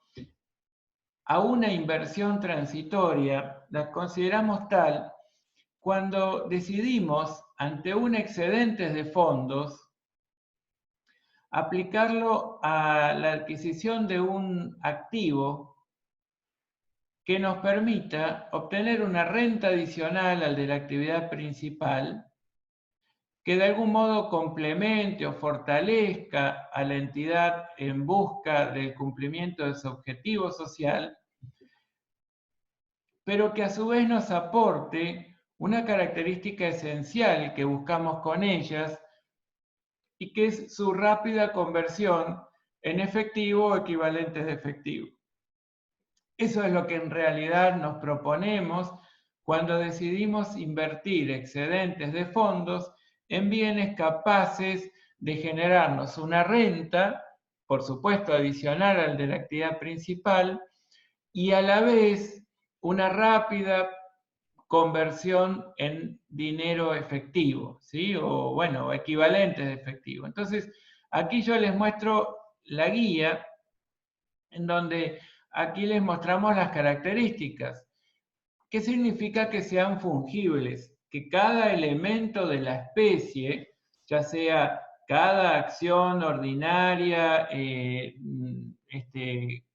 a una inversión transitoria la consideramos tal cuando decidimos, ante un excedente de fondos, aplicarlo a la adquisición de un activo que nos permita obtener una renta adicional al de la actividad principal, que de algún modo complemente o fortalezca a la entidad en busca del cumplimiento de su objetivo social, pero que a su vez nos aporte una característica esencial que buscamos con ellas y que es su rápida conversión en efectivo o equivalentes de efectivo. Eso es lo que en realidad nos proponemos cuando decidimos invertir excedentes de fondos en bienes capaces de generarnos una renta, por supuesto adicional al de la actividad principal, y a la vez una rápida conversión en dinero efectivo, ¿sí? O bueno, equivalentes de efectivo. Entonces, aquí yo les muestro la guía en donde aquí les mostramos las características. ¿Qué significa que sean fungibles? Que cada elemento de la especie, ya sea cada acción ordinaria,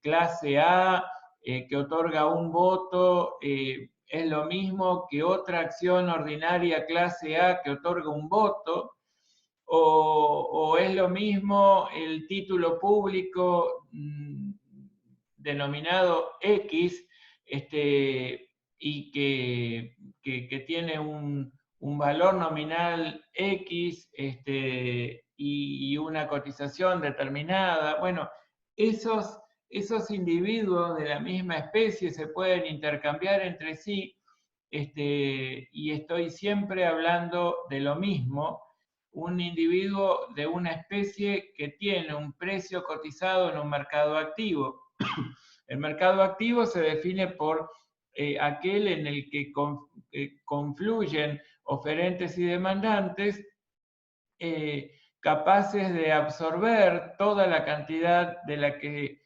clase A, que otorga un voto, es lo mismo que otra acción ordinaria clase A que otorga un voto, o es lo mismo el título público denominado X, y que tiene un valor nominal X y una cotización determinada. Bueno, esos esos individuos de la misma especie se pueden intercambiar entre sí, y estoy siempre hablando de lo mismo, un individuo de una especie que tiene un precio cotizado en un mercado activo. El mercado activo se define por aquel en el que confluyen oferentes y demandantes, capaces de absorber toda la cantidad de la que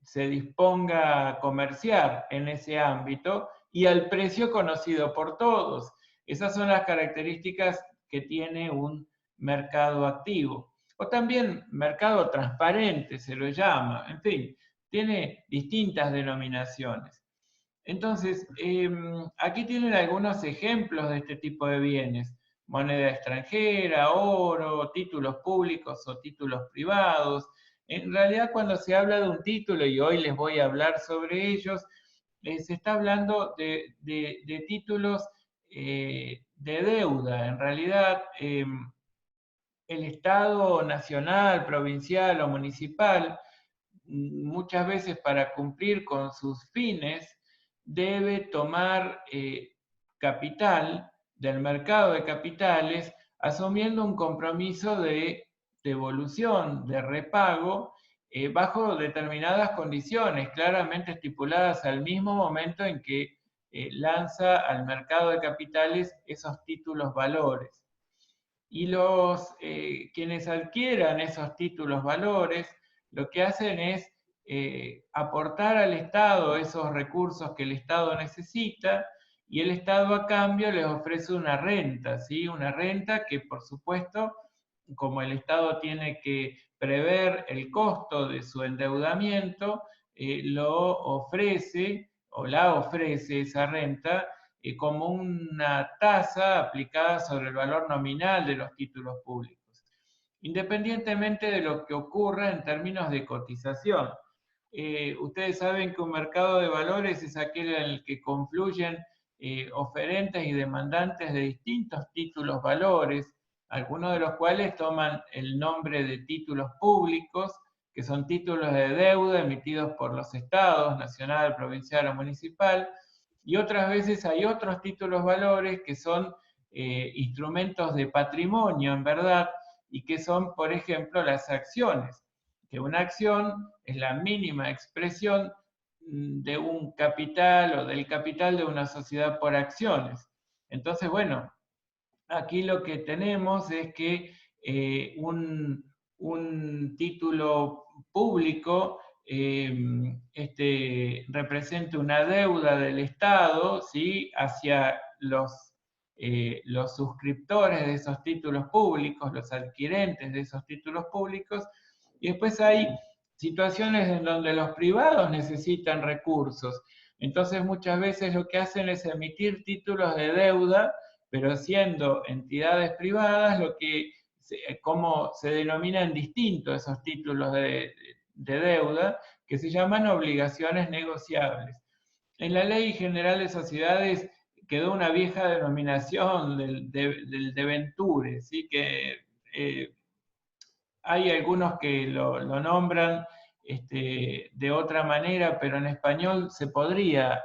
se disponga a comerciar en ese ámbito y al precio conocido por todos. Esas son las características que tiene un mercado activo. O también mercado transparente se lo llama, en fin, tiene distintas denominaciones. Entonces, aquí tienen algunos ejemplos de este tipo de bienes: moneda extranjera, oro, títulos públicos o títulos privados. En realidad, cuando se habla de un título, y hoy les voy a hablar sobre ellos, se está hablando de títulos de deuda. En realidad, el Estado nacional, provincial o municipal, muchas veces para cumplir con sus fines, debe tomar capital del mercado de capitales, asumiendo un compromiso de devolución, de repago, bajo determinadas condiciones, claramente estipuladas al mismo momento en que lanza al mercado de capitales esos títulos valores. Y quienes adquieran esos títulos valores, lo que hacen es aportar al Estado esos recursos que el Estado necesita, y el Estado a cambio les ofrece una renta, ¿sí? Una renta que, por supuesto, como el Estado tiene que prever el costo de su endeudamiento, lo ofrece o la ofrece esa renta como una tasa aplicada sobre el valor nominal de los títulos públicos, independientemente de lo que ocurra en términos de cotización. Ustedes saben que un mercado de valores es aquel en el que confluyen oferentes y demandantes de distintos títulos valores, algunos de los cuales toman el nombre de títulos públicos, que son títulos de deuda emitidos por los estados, nacional, provincial o municipal, y otras veces hay otros títulos valores que son instrumentos de patrimonio, en verdad, y que son, por ejemplo, las acciones, que una acción es la mínima expresión de un capital o del capital de una sociedad por acciones. Entonces, bueno, aquí lo que tenemos es que un título público representa una deuda del Estado, ¿sí?, hacia los suscriptores de esos títulos públicos, los adquirentes de esos títulos públicos, y después hay situaciones en donde los privados necesitan recursos. Entonces muchas veces lo que hacen es emitir títulos de deuda, pero siendo entidades privadas, como se denominan distintos esos títulos de deuda, que se llaman obligaciones negociables. En la Ley General de Sociedades quedó una vieja denominación del debenture, ¿sí? Que hay algunos que lo nombran de otra manera, pero en español se podría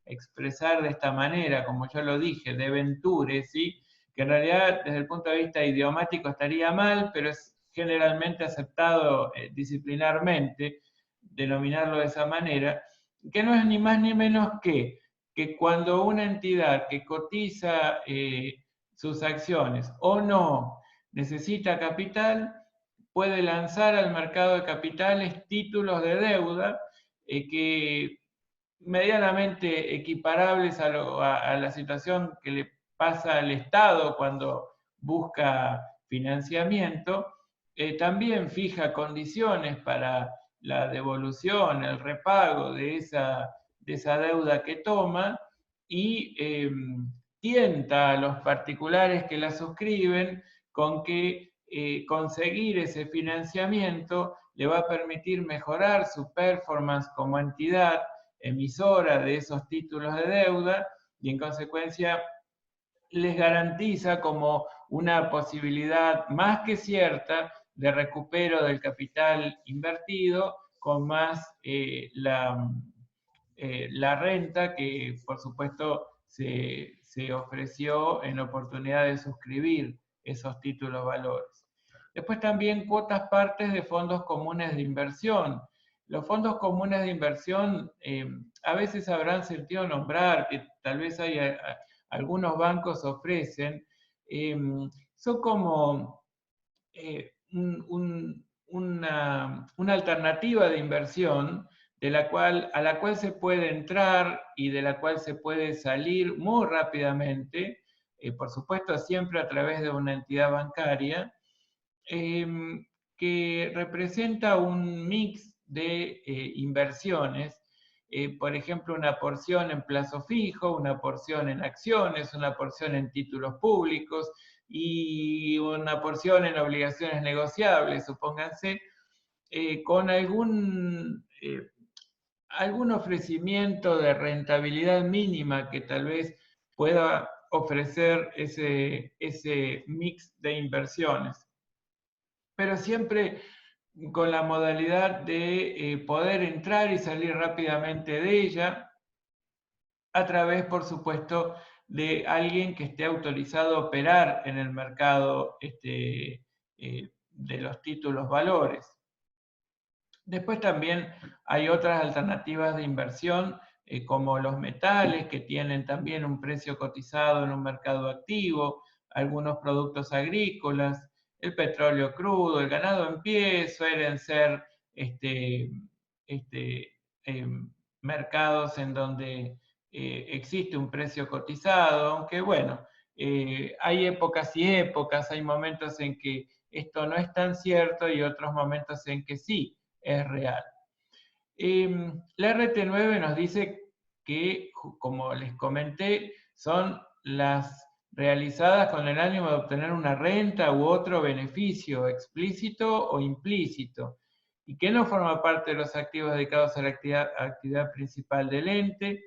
expresar de esta manera, como yo lo dije, debenture, ¿sí? Que en realidad desde el punto de vista idiomático estaría mal, pero es generalmente aceptado disciplinarmente denominarlo de esa manera, que no es ni más ni menos que cuando una entidad que cotiza sus acciones o no necesita capital, puede lanzar al mercado de capitales títulos de deuda que medianamente equiparables a la situación que le pasa al Estado cuando busca financiamiento, también fija condiciones para la devolución, el repago de esa deuda que toma, y tienta a los particulares que la suscriben con que conseguir ese financiamiento le va a permitir mejorar su performance como entidad emisora de esos títulos de deuda, y en consecuencia les garantiza como una posibilidad más que cierta de recupero del capital invertido, con más la renta que, por supuesto, se ofreció en la oportunidad de suscribir esos títulos valores. Después también cuotas partes de fondos comunes de inversión. Los fondos comunes de inversión a veces habrán sentido nombrar, que tal vez algunos bancos ofrecen, son como una alternativa de inversión a la cual se puede entrar y de la cual se puede salir muy rápidamente, por supuesto siempre a través de una entidad bancaria, que representa un mix de inversiones, por ejemplo, una porción en plazo fijo, una porción en acciones, una porción en títulos públicos y una porción en obligaciones negociables, supónganse, con algún ofrecimiento de rentabilidad mínima que tal vez pueda ofrecer ese mix de inversiones, pero siempre con la modalidad de poder entrar y salir rápidamente de ella, a través, por supuesto, de alguien que esté autorizado a operar en el mercado de los títulos valores. Después también hay otras alternativas de inversión, como los metales, que tienen también un precio cotizado en un mercado activo, algunos productos agrícolas, el petróleo crudo, el ganado en pie, suelen ser mercados en donde existe un precio cotizado, aunque bueno, hay épocas y épocas, hay momentos en que esto no es tan cierto y otros momentos en que sí es real. La RT9 nos dice que, como les comenté, son las realizadas con el ánimo de obtener una renta u otro beneficio explícito o implícito, y que no forma parte de los activos dedicados a la actividad principal del ente,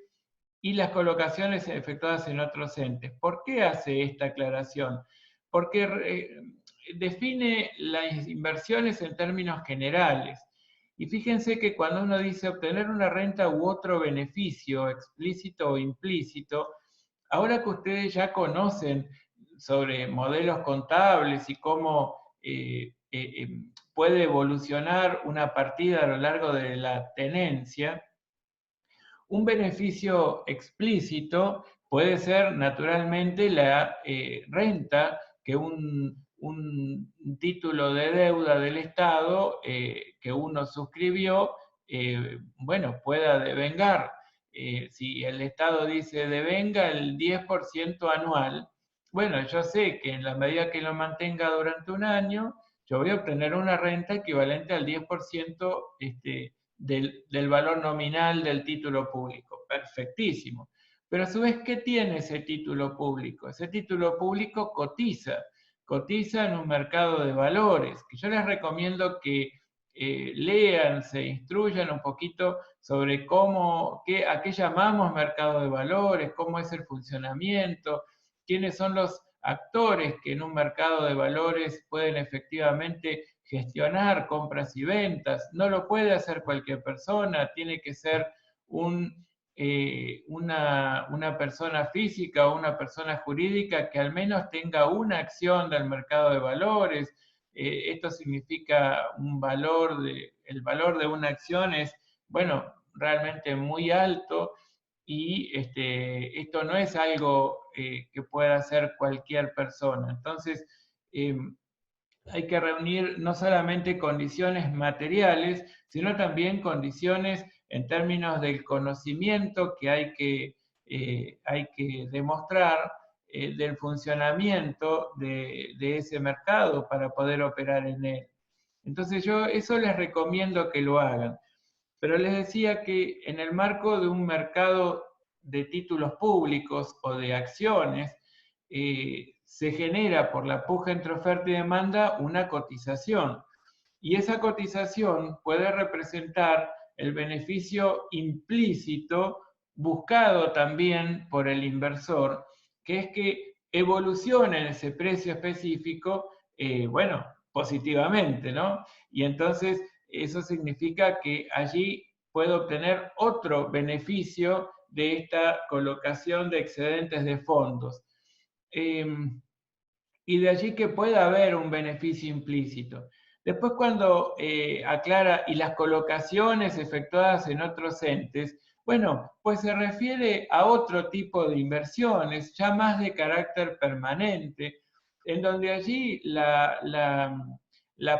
y las colocaciones efectuadas en otros entes. ¿Por qué hace esta aclaración? Porque define las inversiones en términos generales. Y fíjense que cuando uno dice obtener una renta u otro beneficio, explícito o implícito, ahora que ustedes ya conocen sobre modelos contables y cómo puede evolucionar una partida a lo largo de la tenencia, un beneficio explícito puede ser naturalmente la renta que un título de deuda del Estado que uno suscribió, bueno, pueda devengar. Si el Estado dice devenga el 10% anual, bueno, yo sé que en la medida que lo mantenga durante un año, yo voy a obtener una renta equivalente al 10% del valor nominal del título público. Perfectísimo. Pero a su vez, ¿qué tiene ese título público? Ese título público cotiza en un mercado de valores, que yo les recomiendo que lean, se instruyan un poquito sobre a qué llamamos mercado de valores, cómo es el funcionamiento, quiénes son los actores que en un mercado de valores pueden efectivamente gestionar compras y ventas. No lo puede hacer cualquier persona, tiene que ser una persona física o una persona jurídica que al menos tenga una acción del mercado de valores. Esto significa el valor de una acción es, bueno, realmente muy alto, y esto no es algo que pueda hacer cualquier persona. Entonces, hay que reunir no solamente condiciones materiales, sino también condiciones en términos del conocimiento que hay que demostrar del funcionamiento de ese mercado para poder operar en él. Entonces yo eso les recomiendo que lo hagan. Pero les decía que en el marco de un mercado de títulos públicos o de acciones, se genera por la puja entre oferta y demanda una cotización. Y esa cotización puede representar el beneficio implícito buscado también por el inversor, que es que evolucione ese precio específico, bueno, positivamente, ¿no? Y entonces eso significa que allí puedo obtener otro beneficio de esta colocación de excedentes de fondos. Y de allí que pueda haber un beneficio implícito. Después cuando aclara, y las colocaciones efectuadas en otros entes, bueno, pues se refiere a otro tipo de inversiones, ya más de carácter permanente, en donde allí la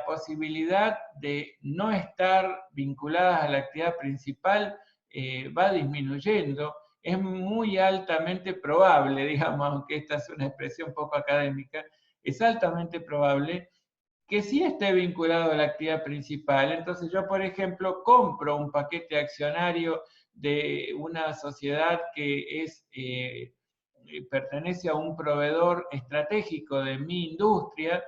posibilidad de no estar vinculadas a la actividad principal va disminuyendo. Es muy altamente probable, digamos, aunque esta es una expresión poco académica, es altamente probable que sí esté vinculado a la actividad principal. Entonces yo, por ejemplo, compro un paquete accionario de una sociedad que pertenece a un proveedor estratégico de mi industria,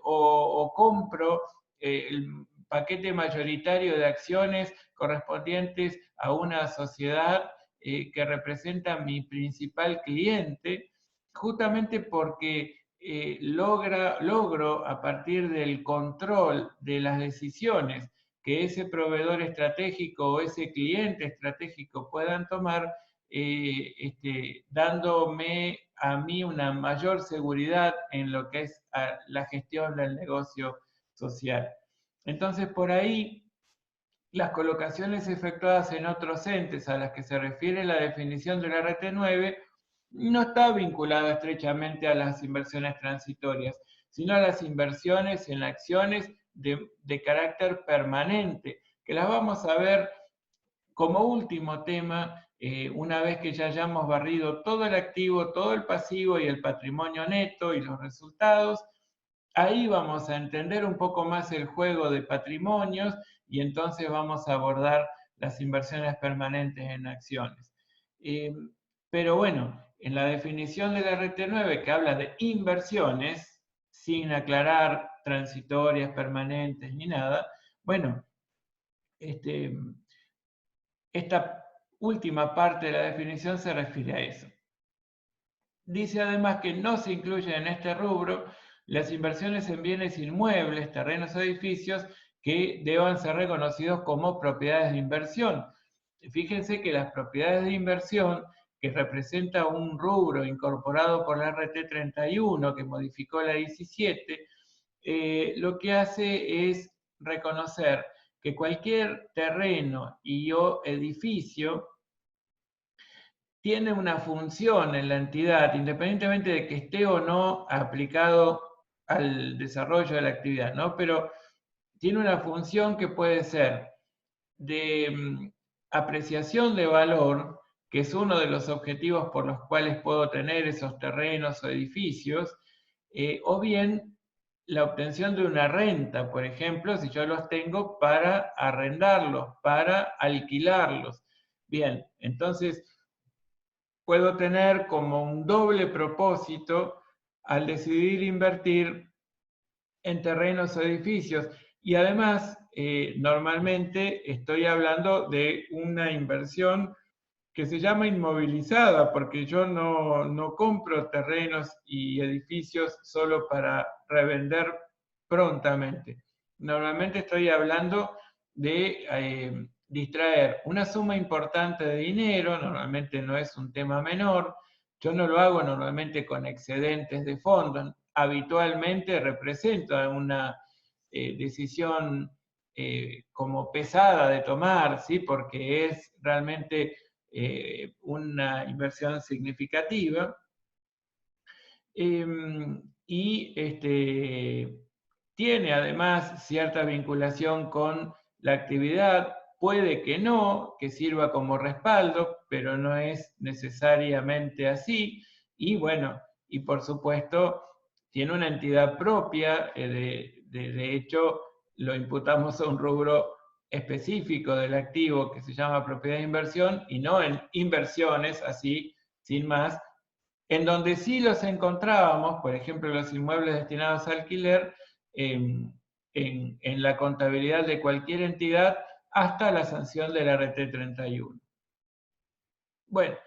o compro el paquete mayoritario de acciones correspondientes a una sociedad que representa mi principal cliente, justamente porque logro a partir del control de las decisiones que ese proveedor estratégico o ese cliente estratégico puedan tomar, dándome a mí una mayor seguridad en lo que es la gestión del negocio social. Entonces, por ahí, las colocaciones efectuadas en otros entes a las que se refiere la definición del RT9 no está vinculada estrechamente a las inversiones transitorias, sino a las inversiones en acciones de carácter permanente, que las vamos a ver como último tema, una vez que ya hayamos barrido todo el activo, todo el pasivo y el patrimonio neto y los resultados. Ahí vamos a entender un poco más el juego de patrimonios y entonces vamos a abordar las inversiones permanentes en acciones. Pero bueno, en la definición del RT9 que habla de inversiones, sin aclarar transitorias, permanentes ni nada, bueno, esta última parte de la definición se refiere a eso. Dice además que no se incluyen en este rubro las inversiones en bienes inmuebles, terrenos o edificios que deban ser reconocidos como propiedades de inversión. Fíjense que las propiedades de inversión, que representa un rubro incorporado por la RT31 que modificó la 17, lo que hace es reconocer que cualquier terreno y o edificio tiene una función en la entidad, independientemente de que esté o no aplicado al desarrollo de la actividad, ¿no? Pero tiene una función que puede ser de apreciación de valor, que es uno de los objetivos por los cuales puedo tener esos terrenos o edificios, o bien la obtención de una renta, por ejemplo, si yo los tengo para arrendarlos, para alquilarlos. Bien, entonces puedo tener como un doble propósito al decidir invertir en terrenos o edificios. Y además, normalmente estoy hablando de una inversión que se llama inmovilizada, porque yo no compro terrenos y edificios solo para revender prontamente. Normalmente estoy hablando de distraer una suma importante de dinero, normalmente no es un tema menor. Yo no lo hago normalmente con excedentes de fondos, habitualmente represento una decisión como pesada de tomar, ¿sí? Porque es realmente una inversión significativa. Y tiene además cierta vinculación con la actividad, puede que no, que sirva como respaldo, pero no es necesariamente así. Y bueno, y por supuesto, tiene una entidad propia, de hecho, lo imputamos a un rubro específico del activo que se llama propiedad de inversión y no en inversiones, así, sin más, en donde sí los encontrábamos, por ejemplo, los inmuebles destinados a alquiler, en la contabilidad de cualquier entidad hasta la sanción del RT31. Bueno,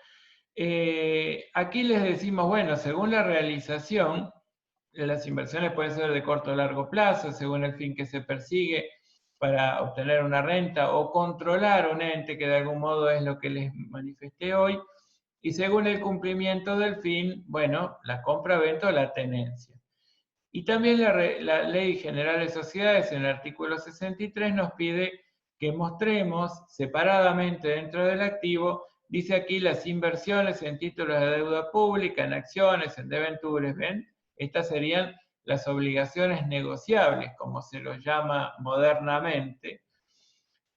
aquí les decimos, bueno, según la realización, las inversiones pueden ser de corto o largo plazo, según el fin que se persigue, para obtener una renta o controlar un ente, que de algún modo es lo que les manifesté hoy, y según el cumplimiento del fin, bueno, la compra-venta o la tenencia. Y también la Ley General de Sociedades, en el artículo 63, nos pide que mostremos separadamente dentro del activo, dice aquí, las inversiones en títulos de deuda pública, en acciones, en debentures, ¿ven? Estas serían las obligaciones negociables, como se los llama modernamente,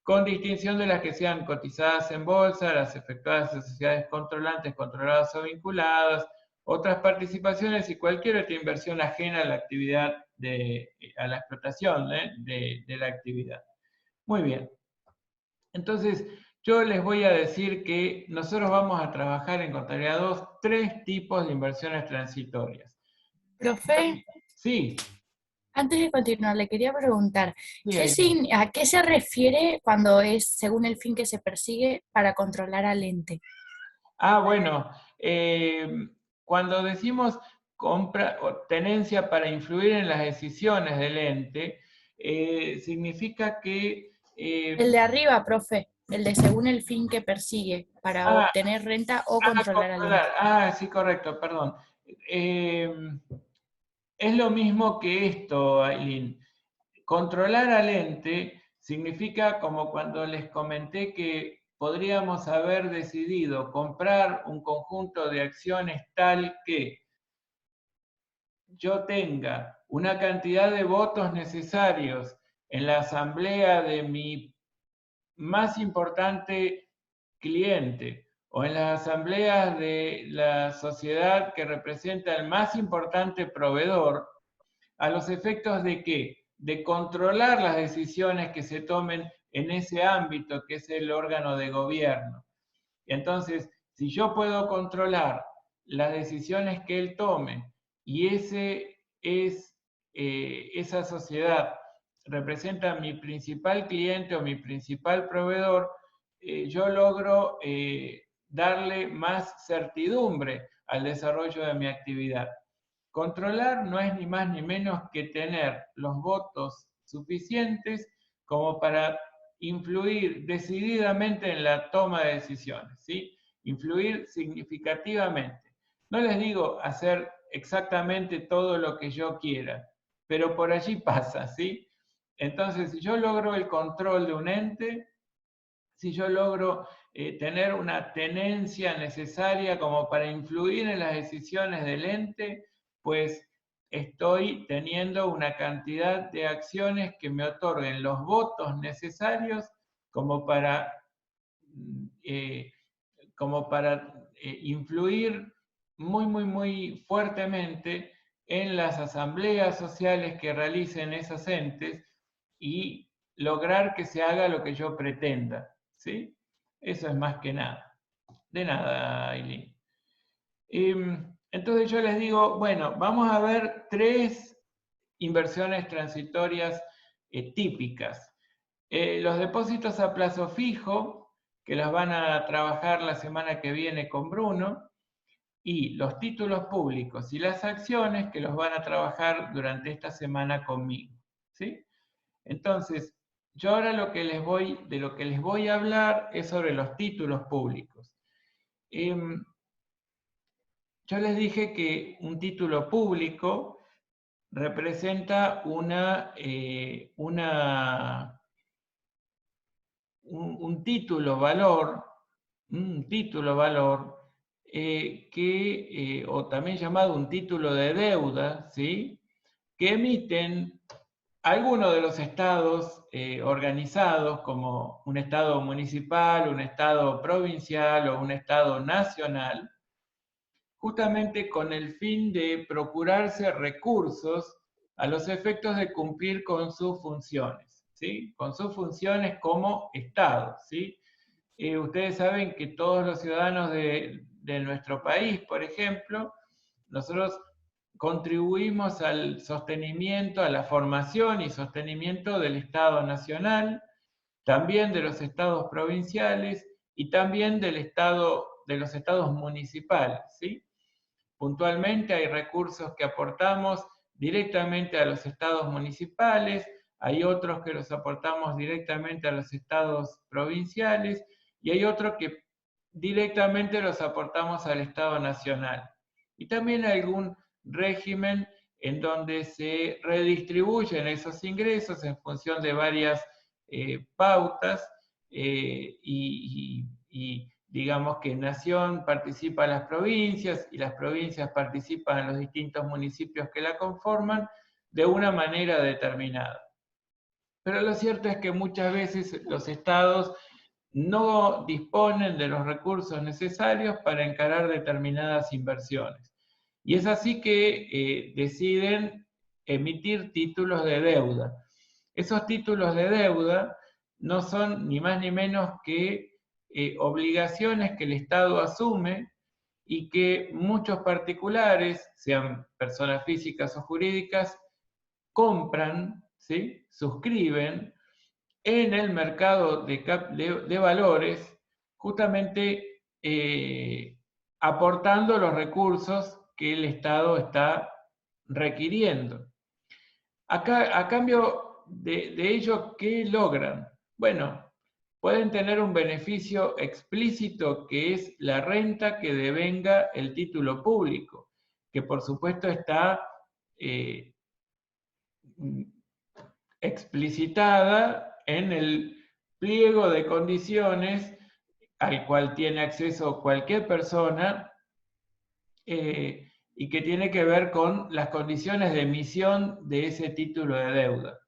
con distinción de las que sean cotizadas en bolsa, las efectuadas en sociedades controlantes, controladas o vinculadas, otras participaciones y cualquier otra inversión ajena a la actividad, a la explotación de la actividad. Muy bien. Entonces, yo les voy a decir que nosotros vamos a trabajar en Contabilidad 2 3 tipos de inversiones transitorias. Profe, Sí. antes de continuar, le quería preguntar, Sí, ¿a qué se refiere cuando es según el fin que se persigue para controlar al ente? Bueno, cuando decimos compra o tenencia para influir en las decisiones del ente, significa que... El de arriba, profe, el de según el fin que persigue para obtener renta o controlar al ente. Sí, correcto, perdón. Es lo mismo que esto, Aileen. Controlar al ente significa, como cuando les comenté, que podríamos haber decidido comprar un conjunto de acciones tal que yo tenga una cantidad de votos necesarios en la asamblea de mi más importante cliente o en las asambleas de la sociedad que representa el más importante proveedor, a los efectos de ¿qué? De controlar las decisiones que se tomen en ese ámbito que es el órgano de gobierno. Entonces, si yo puedo controlar las decisiones que él tome y esa sociedad representa mi principal cliente o mi principal proveedor, yo logro darle más certidumbre al desarrollo de mi actividad. Controlar no es ni más ni menos que tener los votos suficientes como para influir decididamente en la toma de decisiones, ¿sí? Influir significativamente. No les digo hacer exactamente todo lo que yo quiera, pero por allí pasa, ¿sí? Entonces, si yo logro el control de un ente, si yo logro tener una tenencia necesaria como para influir en las decisiones del ente, pues estoy teniendo una cantidad de acciones que me otorguen los votos necesarios como para, eh, influir muy fuertemente en las asambleas sociales que realicen esos entes y lograr que se haga lo que yo pretenda, ¿sí? Eso es más que nada. De nada, Aileen. Entonces yo les digo, bueno, vamos a ver 3 inversiones transitorias típicas. Los depósitos a plazo fijo, que los van a trabajar la semana que viene con Bruno, y los títulos públicos y las acciones, que los van a trabajar durante esta semana conmigo, ¿sí? Entonces, yo ahora de lo que les voy a hablar es sobre los títulos públicos. Yo les dije que un título público representa un título valor, o también llamado un título de deuda, ¿sí? Que emiten algunos de los estados organizados como un estado municipal, un estado provincial o un estado nacional, justamente con el fin de procurarse recursos a los efectos de cumplir con sus funciones, ¿sí? Con sus funciones como Estado, ¿sí? Ustedes saben que todos los ciudadanos de nuestro país, por ejemplo, nosotros contribuimos al sostenimiento, a la formación y sostenimiento del Estado nacional, también de los estados provinciales y también de los estados municipales, ¿sí? Puntualmente hay recursos que aportamos directamente a los estados municipales, hay otros que los aportamos directamente a los estados provinciales, y hay otros que directamente los aportamos al Estado Nacional. Y también hay algún régimen en donde se redistribuyen esos ingresos en función de varias pautas, y digamos que Nación participa en las provincias y las provincias participan en los distintos municipios que la conforman de una manera determinada. Pero lo cierto es que muchas veces los estados no disponen de los recursos necesarios para encarar determinadas inversiones. Y es así que deciden emitir títulos de deuda. Esos títulos de deuda no son ni más ni menos que obligaciones que el Estado asume y que muchos particulares, sean personas físicas o jurídicas, compran, ¿sí? Suscriben en el mercado de valores, justamente aportando los recursos que el Estado está requiriendo. A cambio de ello, ¿qué logran? Bueno, pueden tener un beneficio explícito que es la renta que devenga el título público, que por supuesto está explicitada en el pliego de condiciones al cual tiene acceso cualquier persona, y que tiene que ver con las condiciones de emisión de ese título de deuda.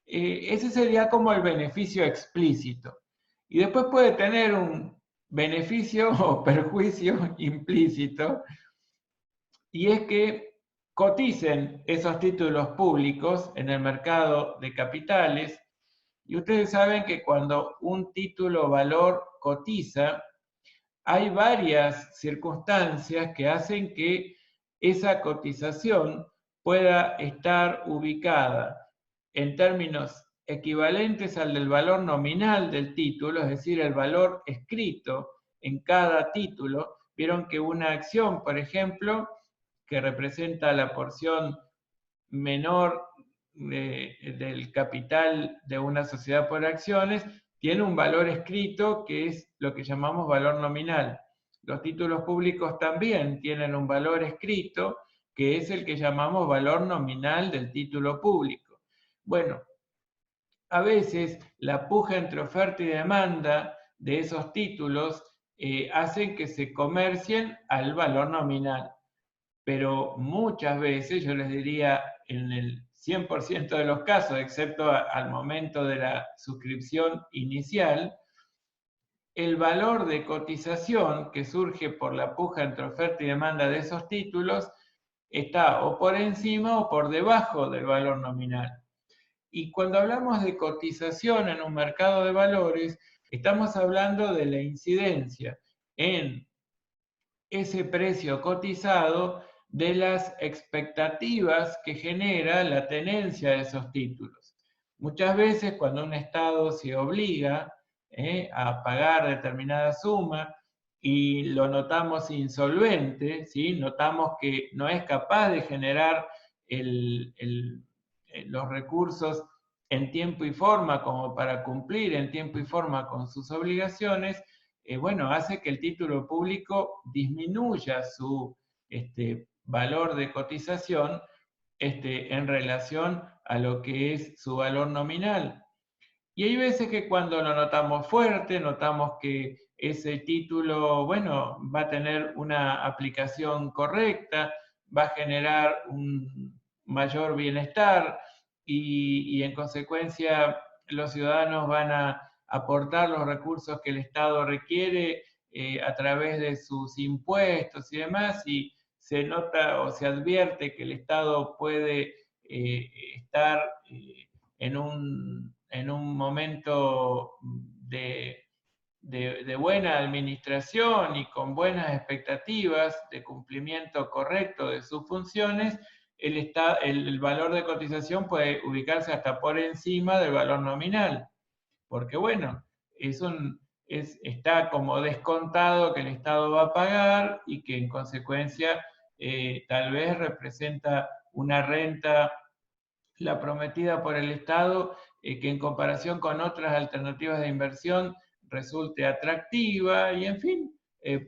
Ese sería como el beneficio explícito. Y después puede tener un beneficio o perjuicio implícito, y es que coticen esos títulos públicos en el mercado de capitales. Y ustedes saben que cuando un título valor cotiza, hay varias circunstancias que hacen que esa cotización pueda estar ubicada en términos equivalentes al del valor nominal del título, es decir, el valor escrito en cada título. Vieron que una acción, por ejemplo, que representa la porción menor del capital de una sociedad por acciones, tiene un valor escrito que es lo que llamamos valor nominal. Los títulos públicos también tienen un valor escrito que es el que llamamos valor nominal del título público. Bueno, a veces la puja entre oferta y demanda de esos títulos hacen que se comercien al valor nominal. Pero muchas veces, yo les diría en el 100% de los casos, excepto al momento de la suscripción inicial, el valor de cotización que surge por la puja entre oferta y demanda de esos títulos está o por encima o por debajo del valor nominal. Y cuando hablamos de cotización en un mercado de valores, estamos hablando de la incidencia en ese precio cotizado de las expectativas que genera la tenencia de esos títulos. Muchas veces cuando un Estado se obliga a pagar determinada suma y lo notamos insolvente, ¿sí? Notamos que no es capaz de generar los recursos en tiempo y forma como para cumplir en tiempo y forma con sus obligaciones, bueno, hace que el título público disminuya su valor de cotización en relación a lo que es su valor nominal. Y hay veces que cuando lo notamos fuerte, notamos que ese título, bueno, va a tener una aplicación correcta, va a generar un mayor bienestar y en consecuencia los ciudadanos van a aportar los recursos que el Estado requiere a través de sus impuestos y demás, y se nota o se advierte que el Estado puede estar en un momento de buena administración y con buenas expectativas de cumplimiento correcto de sus funciones, el valor de cotización puede ubicarse hasta por encima del valor nominal. Porque bueno, está como descontado que el Estado va a pagar y que en consecuencia tal vez representa una renta, la prometida por el Estado, que en comparación con otras alternativas de inversión resulte atractiva y, en fin,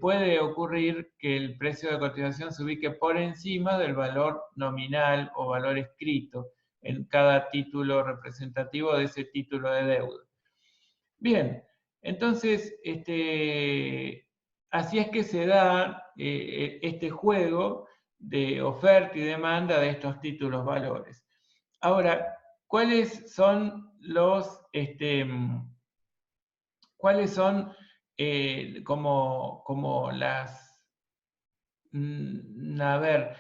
puede ocurrir que el precio de cotización se ubique por encima del valor nominal o valor escrito en cada título representativo de ese título de deuda. Bien, entonces, así es que se da este juego de oferta y demanda de estos títulos valores. Ahora, ¿cuáles son los, cuáles son como las, a ver,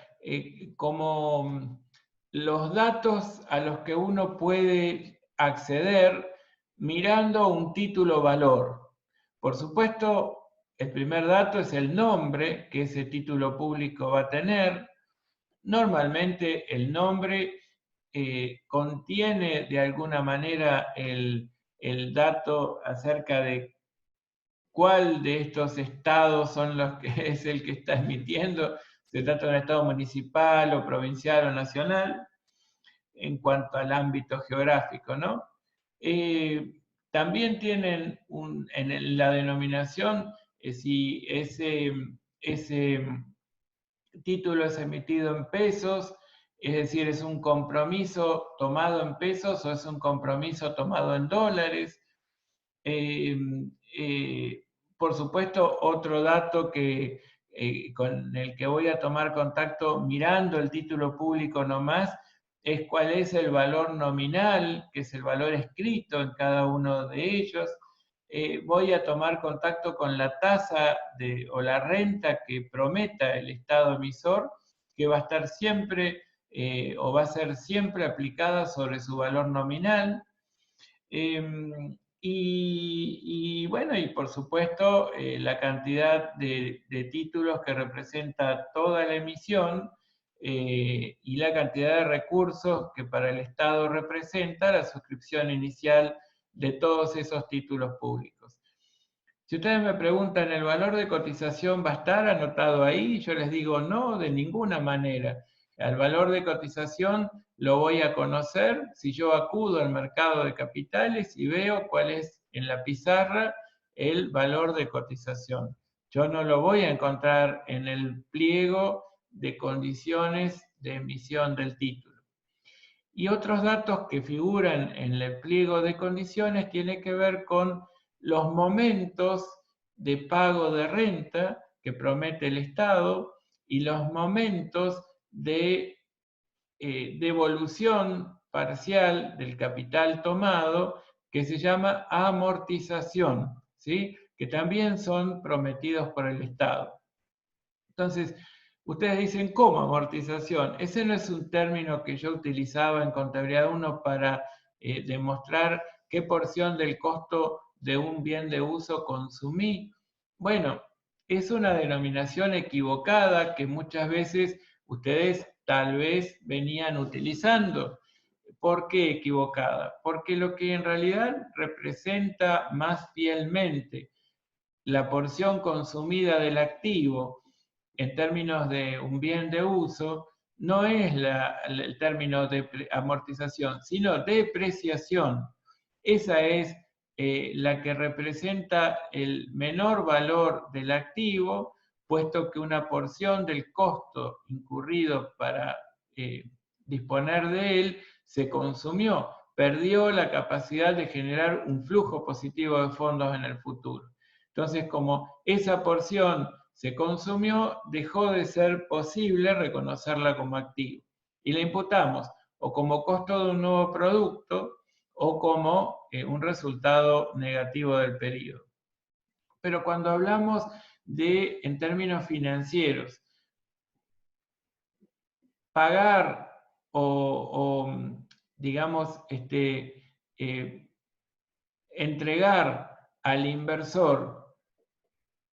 como los datos a los que uno puede acceder mirando un título valor? Por supuesto, el primer dato es el nombre que ese título público va a tener. Normalmente el nombre contiene de alguna manera el dato acerca de cuál de estos estados son los que es el que está emitiendo, se trata de un estado municipal o provincial o nacional, en cuanto al ámbito geográfico, ¿no? También tienen en la denominación, si ese título es emitido en pesos, es decir, es un compromiso tomado en pesos o es un compromiso tomado en dólares. Por supuesto, otro dato con el que voy a tomar contacto mirando el título público nomás es cuál es el valor nominal, que es el valor escrito en cada uno de ellos. Voy a tomar contacto con la tasa o la renta que prometa el Estado emisor, que va a estar siempre o va a ser siempre aplicada sobre su valor nominal. Y bueno, y por supuesto, la cantidad de títulos que representa toda la emisión y la cantidad de recursos que para el Estado representa la suscripción inicial de todos esos títulos públicos. Si ustedes me preguntan, ¿el valor de cotización va a estar anotado ahí? Yo les digo, no, de ninguna manera. El valor de cotización lo voy a conocer si yo acudo al mercado de capitales y veo cuál es en la pizarra el valor de cotización. Yo no lo voy a encontrar en el pliego de condiciones de emisión del título. Y otros datos que figuran en el pliego de condiciones tienen que ver con los momentos de pago de renta que promete el Estado y los momentos de devolución parcial del capital tomado, que se llama amortización, ¿sí? Que también son prometidos por el Estado. Entonces, ustedes dicen, ¿cómo amortización? Ese no es un término que yo utilizaba en Contabilidad 1 para demostrar qué porción del costo de un bien de uso consumí. Bueno, es una denominación equivocada que muchas veces ustedes tal vez venían utilizando. ¿Por qué equivocada? Porque lo que en realidad representa más fielmente la porción consumida del activo en términos de un bien de uso no es el término de amortización, sino depreciación. Esa es la que representa el menor valor del activo, puesto que una porción del costo incurrido para disponer de él se consumió, perdió la capacidad de generar un flujo positivo de fondos en el futuro. Entonces, como esa porción se consumió, dejó de ser posible reconocerla como activo. Y la imputamos o como costo de un nuevo producto o como un resultado negativo del periodo. Pero cuando hablamos en términos financieros, pagar digamos, entregar al inversor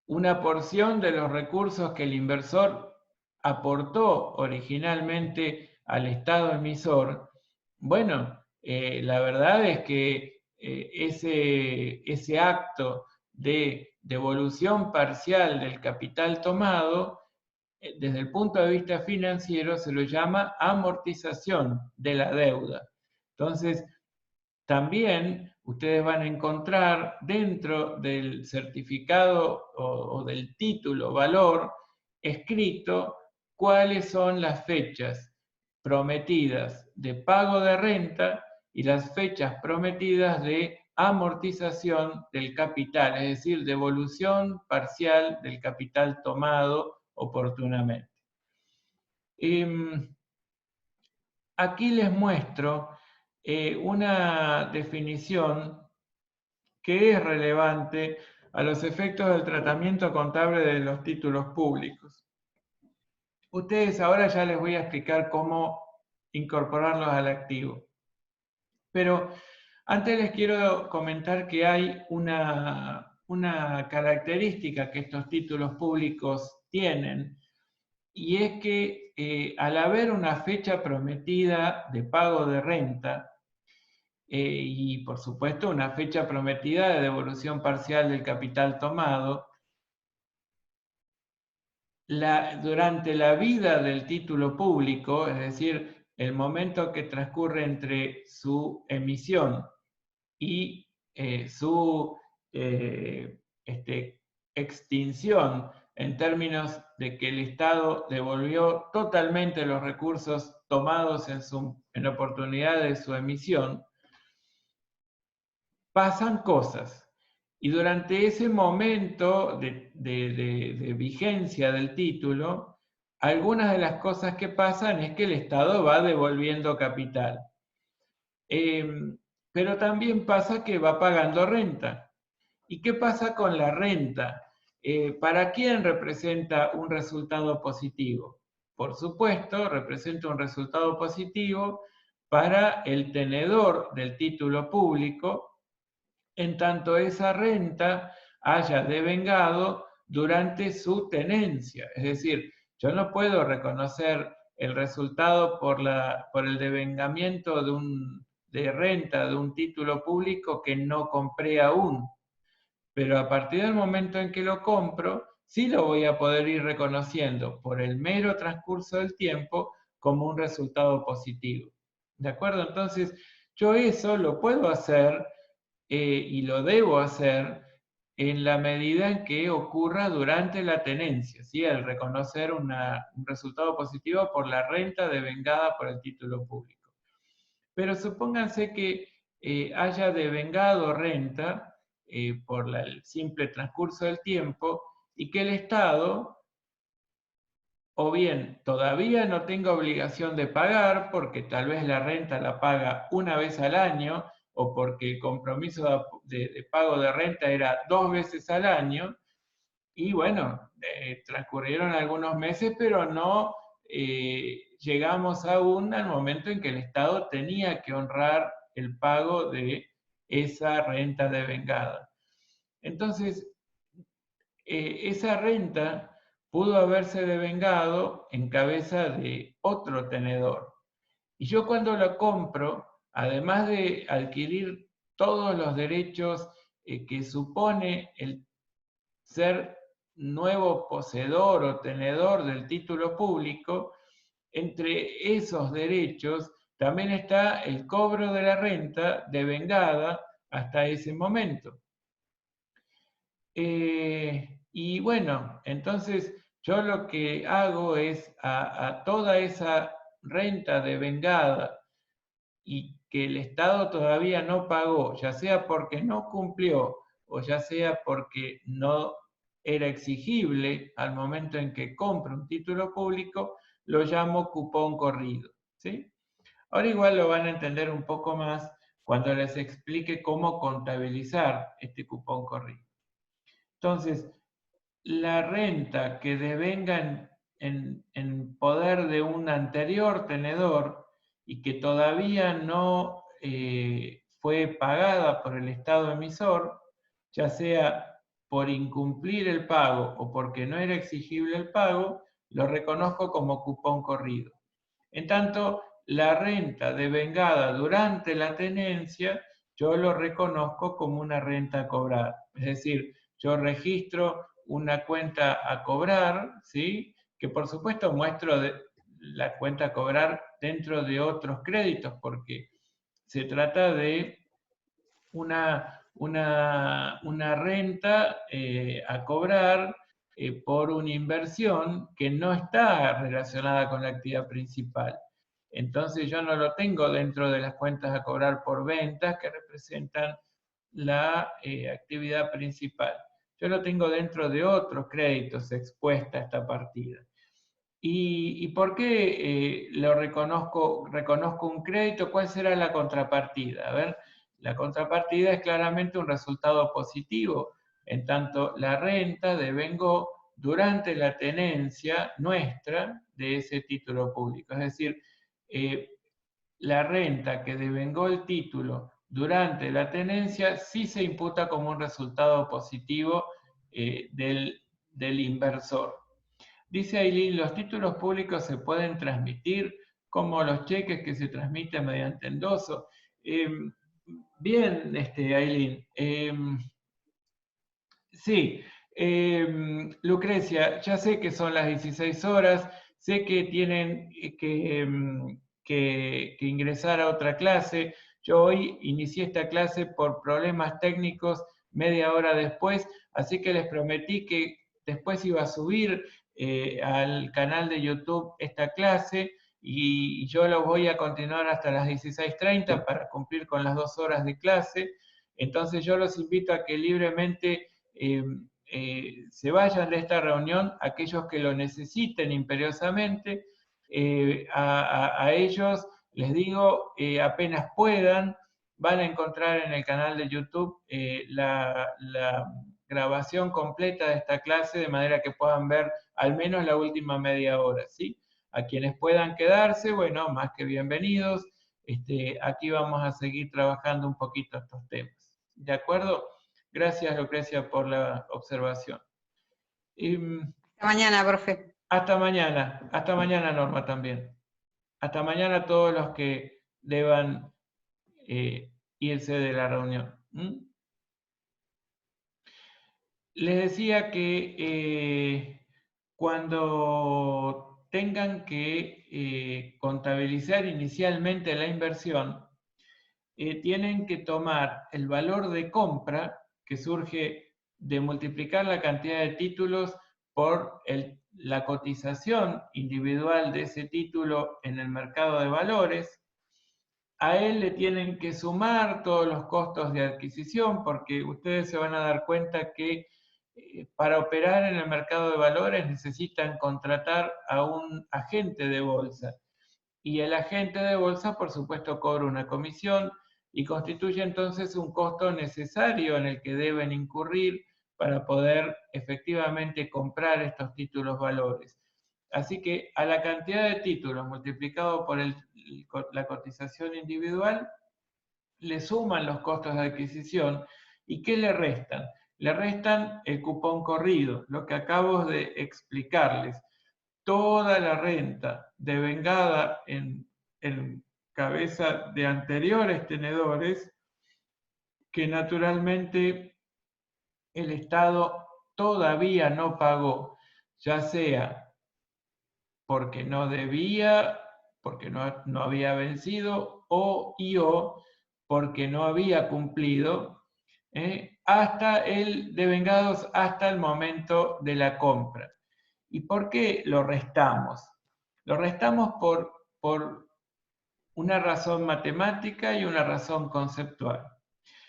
una porción de los recursos que el inversor aportó originalmente al Estado emisor, bueno, la verdad es que ese acto de devolución parcial del capital tomado desde el punto de vista financiero se lo llama amortización de la deuda. Entonces, también ustedes van a encontrar dentro del certificado o del título valor escrito cuáles son las fechas prometidas de pago de renta y las fechas prometidas de amortización del capital, es decir, devolución parcial del capital tomado oportunamente. Aquí les muestro una definición que es relevante a los efectos del tratamiento contable de los títulos públicos. Ustedes ahora ya les voy a explicar cómo incorporarlos al activo. Pero antes les quiero comentar que hay una característica que estos títulos públicos tienen, y es que al haber una fecha prometida de pago de renta, y por supuesto una fecha prometida de devolución parcial del capital tomado, durante la vida del título público, es decir, el momento que transcurre entre su emisión y su extinción, en términos de que el Estado devolvió totalmente los recursos tomados en oportunidad de su emisión, pasan cosas. Y durante ese momento de vigencia del título, algunas de las cosas que pasan es que el Estado va devolviendo capital. Pero también pasa que va pagando renta. ¿Y qué pasa con la renta? ¿Para quién representa un resultado positivo? Por supuesto, representa un resultado positivo para el tenedor del título público, en tanto esa renta haya devengado durante su tenencia. Es decir, yo no puedo reconocer el resultado por el devengamiento de renta de un título público que no compré aún. Pero a partir del momento en que lo compro, sí lo voy a poder ir reconociendo por el mero transcurso del tiempo como un resultado positivo. ¿De acuerdo? Entonces, yo eso lo puedo hacer y lo debo hacer en la medida en que ocurra durante la tenencia, ¿sí? Al reconocer un resultado positivo por la renta devengada por el título público. Pero supónganse que haya devengado renta por el simple transcurso del tiempo y que el Estado, o bien todavía no tenga obligación de pagar porque tal vez la renta la paga una vez al año o porque el compromiso de pago de renta era 2 veces al año, y bueno, transcurrieron algunos meses, pero no llegamos aún al momento en que el Estado tenía que honrar el pago de esa renta devengada. Entonces, esa renta pudo haberse devengado en cabeza de otro tenedor. Y yo cuando la compro, además de adquirir todos los derechos que supone el ser nuevo poseedor o tenedor del título público, entre esos derechos también está el cobro de la renta devengada hasta ese momento. Y bueno, entonces yo lo que hago es a toda esa renta devengada y que el Estado todavía no pagó, ya sea porque no cumplió o ya sea porque no era exigible al momento en que compro un título público, lo llamo cupón corrido, ¿sí? Ahora igual lo van a entender un poco más cuando les explique cómo contabilizar este cupón corrido. Entonces, la renta que devenga en poder de un anterior tenedor y que todavía no fue pagada por el Estado emisor, ya sea por incumplir el pago o porque no era exigible el pago, lo reconozco como cupón corrido. En tanto, la renta devengada durante la tenencia, yo lo reconozco como una renta a cobrar. Es decir, yo registro una cuenta a cobrar, ¿sí?, que por supuesto muestro la cuenta a cobrar dentro de otros créditos, porque se trata de una renta a cobrar por una inversión que no está relacionada con la actividad principal. Entonces yo no lo tengo dentro de las cuentas a cobrar por ventas que representan la actividad principal. Yo lo tengo dentro de otros créditos expuesta a esta partida. ¿Y por qué reconozco un crédito? ¿Cuál será la contrapartida? A ver, la contrapartida es claramente un resultado positivo, en tanto la renta devengó durante la tenencia nuestra de ese título público. Es decir, la renta que devengó el título durante la tenencia sí se imputa como un resultado positivo del inversor. Dice Aileen, los títulos públicos se pueden transmitir como los cheques que se transmiten mediante endoso. Bien, Aileen. Sí, Lucrecia, ya sé que son las 16 horas, sé que tienen que ingresar a otra clase. Yo hoy inicié esta clase por problemas técnicos media hora después, así que les prometí que después iba a subir al canal de YouTube esta clase y yo lo voy a continuar hasta las 16:30 para cumplir con las 2 horas de clase. Entonces yo los invito a que libremente se vayan de esta reunión aquellos que lo necesiten imperiosamente. A ellos les digo, apenas puedan, van a encontrar en el canal de YouTube la grabación completa de esta clase, de manera que puedan ver al menos la última media hora, ¿sí? A quienes puedan quedarse, bueno, más que bienvenidos. Aquí vamos a seguir trabajando un poquito estos temas. ¿De acuerdo? Gracias, Lucrecia, por la observación. Hasta mañana, profe. Hasta mañana, Norma, también. Hasta mañana todos los que deban irse de la reunión. Les decía que cuando tengan que contabilizar inicialmente la inversión, tienen que tomar el valor de compra que surge de multiplicar la cantidad de títulos por la cotización individual de ese título en el mercado de valores. A él le tienen que sumar todos los costos de adquisición, porque ustedes se van a dar cuenta que para operar en el mercado de valores necesitan contratar a un agente de bolsa. Y el agente de bolsa, por supuesto, cobra una comisión y constituye entonces un costo necesario en el que deben incurrir para poder efectivamente comprar estos títulos valores. Así que a la cantidad de títulos multiplicado por la cotización individual, le suman los costos de adquisición. ¿Y qué le restan? Le restan el cupón corrido, lo que acabo de explicarles. Toda la renta devengada en cabeza de anteriores tenedores, que naturalmente el Estado todavía no pagó, ya sea porque no debía, porque no había vencido, o porque no había cumplido, devengados hasta el momento de la compra. ¿Y por qué lo restamos? Lo restamos por una razón matemática y una razón conceptual.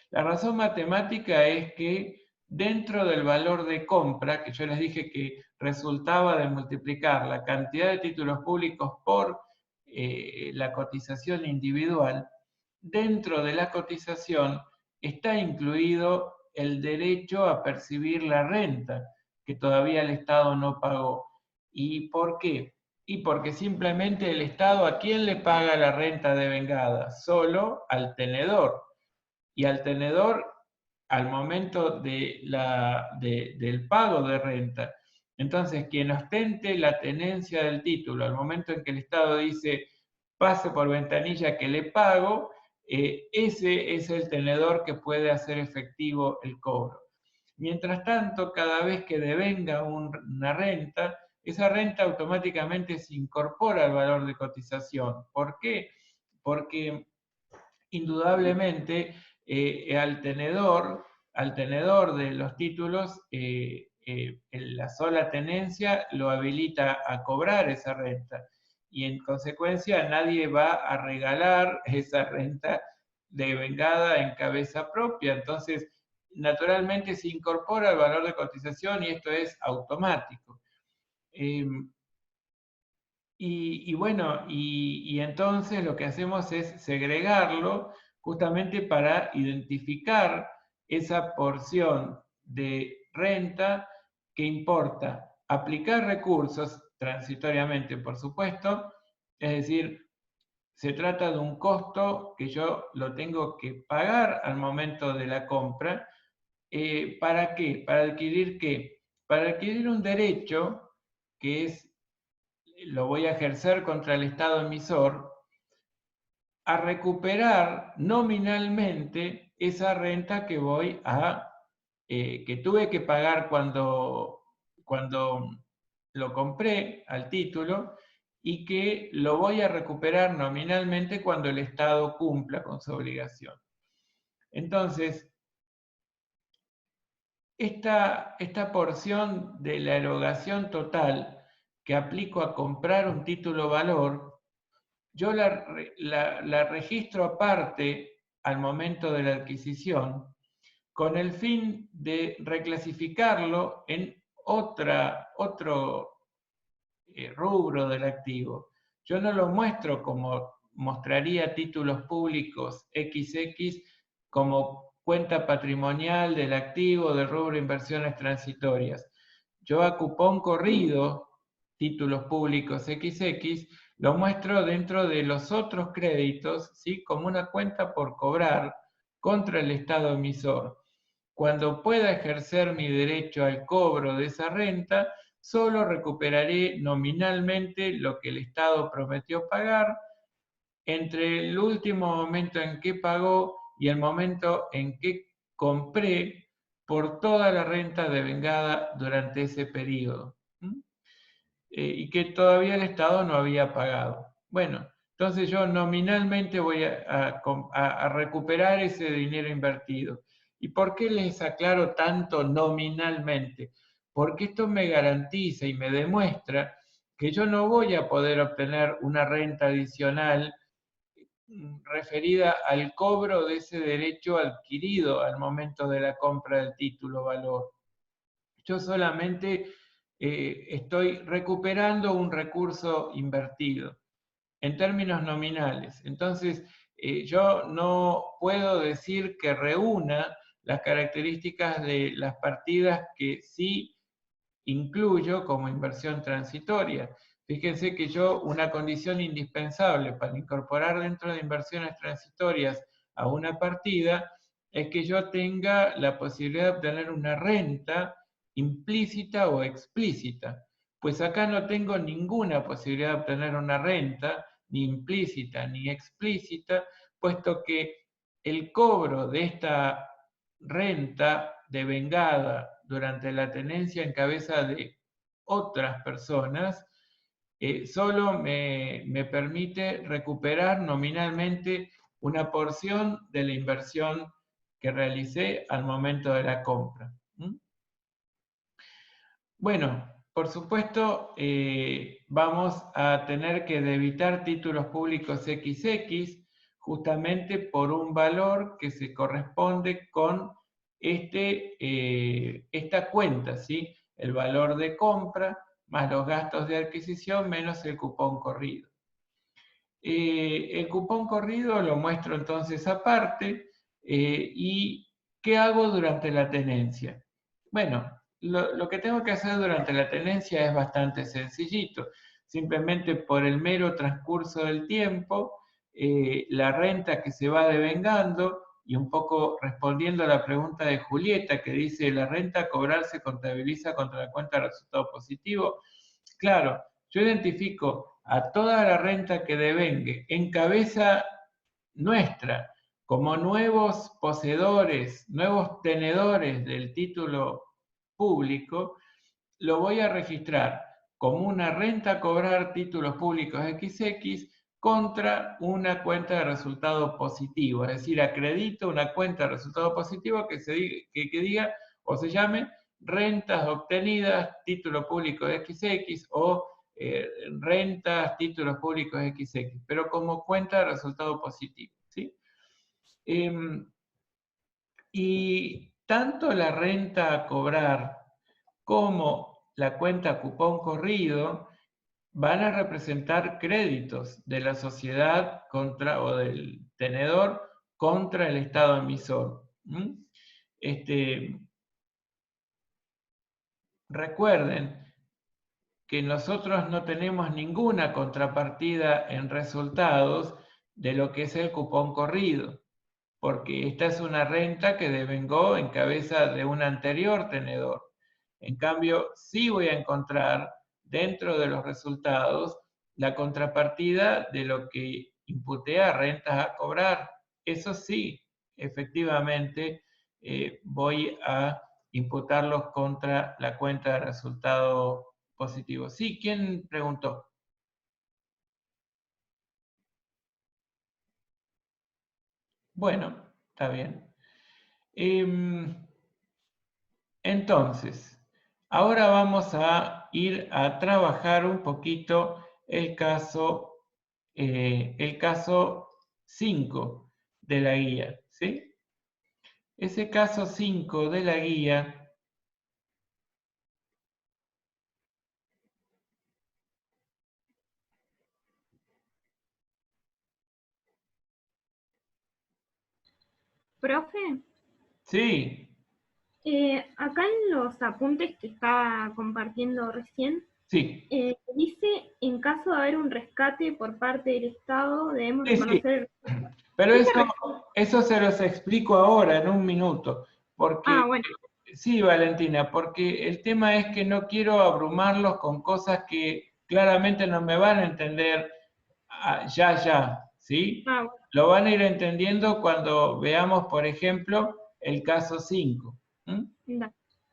La razón matemática es que dentro del valor de compra, que yo les dije que resultaba de multiplicar la cantidad de títulos públicos por la cotización individual, dentro de la cotización está incluido el derecho a percibir la renta, que todavía el Estado no pagó. ¿Y por qué? Y porque simplemente el Estado, ¿a quién le paga la renta devengada? Solo al tenedor. Y al tenedor, al momento del pago de renta. Entonces, quien ostente la tenencia del título, al momento en que el Estado dice, pase por ventanilla que le pago, ese es el tenedor que puede hacer efectivo el cobro. Mientras tanto, cada vez que devenga una renta, esa renta automáticamente se incorpora al valor de cotización. ¿Por qué? Porque indudablemente al tenedor de los títulos, la sola tenencia lo habilita a cobrar esa renta. Y en consecuencia nadie va a regalar esa renta devengada en cabeza propia. Entonces, naturalmente se incorpora el valor de cotización y esto es automático. Y entonces lo que hacemos es segregarlo justamente para identificar esa porción de renta que importa aplicar recursos transitoriamente, por supuesto, es decir, se trata de un costo que yo lo tengo que pagar al momento de la compra. ¿Para qué? ¿Para adquirir qué? Para adquirir un derecho que lo voy a ejercer contra el Estado emisor, a recuperar nominalmente esa renta que que tuve que pagar cuando lo compré al título, y que lo voy a recuperar nominalmente cuando el Estado cumpla con su obligación. Entonces, esta porción de la erogación total que aplico a comprar un título valor, yo la registro aparte al momento de la adquisición, con el fin de reclasificarlo en otro rubro del activo. Yo no lo muestro como mostraría títulos públicos XX como cuenta patrimonial del activo del rubro inversiones transitorias. Yo a cupón corrido, títulos públicos XX, lo muestro dentro de los otros créditos, ¿sí? Como una cuenta por cobrar contra el Estado emisor. Cuando pueda ejercer mi derecho al cobro de esa renta, solo recuperaré nominalmente lo que el Estado prometió pagar entre el último momento en que pagó y el momento en que compré por toda la renta devengada durante ese periodo. Y que todavía el Estado no había pagado. Bueno, entonces yo nominalmente voy a recuperar ese dinero invertido. ¿Y por qué les aclaro tanto nominalmente? Porque esto me garantiza y me demuestra que yo no voy a poder obtener una renta adicional referida al cobro de ese derecho adquirido al momento de la compra del título valor. Yo solamente estoy recuperando un recurso invertido en términos nominales. Entonces, yo no puedo decir que reúna las características de las partidas que sí incluyo como inversión transitoria. Fíjense que una condición indispensable para incorporar dentro de inversiones transitorias a una partida es que yo tenga la posibilidad de obtener una renta implícita o explícita. Pues acá no tengo ninguna posibilidad de obtener una renta, ni implícita ni explícita, puesto que el cobro de esta renta devengada durante la tenencia en cabeza de otras personas, solo me permite recuperar nominalmente una porción de la inversión que realicé al momento de la compra. Bueno, por supuesto, vamos a tener que debitar títulos públicos XX justamente por un valor que se corresponde con esta cuenta, ¿sí? El valor de compra más los gastos de adquisición menos el cupón corrido. El cupón corrido lo muestro entonces aparte. ¿Y qué hago durante la tenencia? Bueno, lo que tengo que hacer durante la tenencia es bastante sencillito. Simplemente por el mero transcurso del tiempo, la renta que se va devengando, y un poco respondiendo a la pregunta de Julieta, que dice, ¿la renta a cobrar se contabiliza contra la cuenta de resultado positivo? Claro, yo identifico a toda la renta que devengue en cabeza nuestra, como nuevos poseedores, nuevos tenedores del título público, lo voy a registrar como una renta a cobrar títulos públicos XX contra una cuenta de resultado positivo. Es decir, acredito una cuenta de resultado positivo que diga o se llame rentas obtenidas, título público XX o rentas, títulos públicos XX, pero como cuenta de resultado positivo, ¿sí? Y tanto la renta a cobrar como la cuenta cupón corrido van a representar créditos de la sociedad o del tenedor contra el Estado emisor. Recuerden que nosotros no tenemos ninguna contrapartida en resultados de lo que es el cupón corrido, porque esta es una renta que devengó en cabeza de un anterior tenedor. En cambio, sí voy a encontrar dentro de los resultados la contrapartida de lo que imputé a rentas a cobrar. Eso sí, efectivamente, voy a imputarlos contra la cuenta de resultado positivo. Sí, ¿quién preguntó? Bueno, está bien. Entonces, ahora vamos a ir a trabajar un poquito el caso 5 de la guía, ¿sí? Ese caso 5 de la guía Profe, sí, acá en los apuntes que está compartiendo recién, sí, dice, en caso de haber un rescate por parte del Estado, debemos sí, reconocer... pero ¿Qué eso se los explico ahora en un minuto, porque bueno. sí, Valentina, porque el tema es que no quiero abrumarlos con cosas que claramente no me van a entender ya, ¿sí? Bueno. Lo van a ir entendiendo cuando veamos, por ejemplo, el caso 5.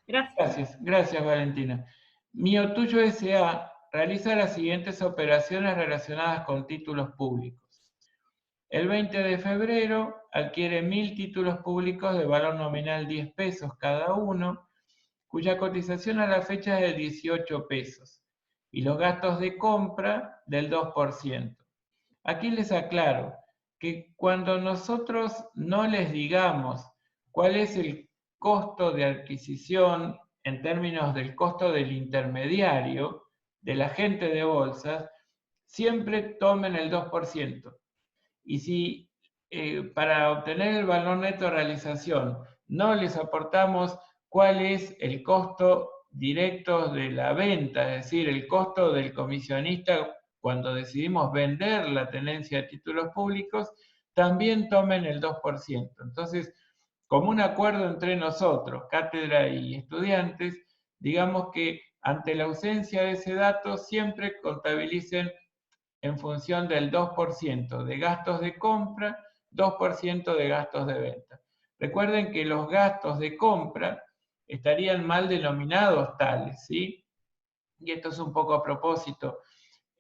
Gracias. Gracias, Valentina. Mío Tuyo S.A. realiza las siguientes operaciones relacionadas con títulos públicos. El 20 de febrero adquiere 1000 títulos públicos de valor nominal 10 pesos cada uno, cuya cotización a la fecha es de 18 pesos, y los gastos de compra del 2%. Aquí les aclaro que cuando nosotros no les digamos cuál es el costo de adquisición en términos del costo del intermediario, del agente de bolsas, siempre tomen el 2%. Y si para obtener el valor neto de realización no les aportamos cuál es el costo directo de la venta, es decir, el costo del comisionista cuando decidimos vender la tenencia de títulos públicos, también tomen el 2%. Entonces, como un acuerdo entre nosotros, cátedra y estudiantes, digamos que ante la ausencia de ese dato siempre contabilicen en función del 2% de gastos de compra, 2% de gastos de venta. Recuerden que los gastos de compra estarían mal denominados tales, ¿sí? Y esto es un poco a propósito.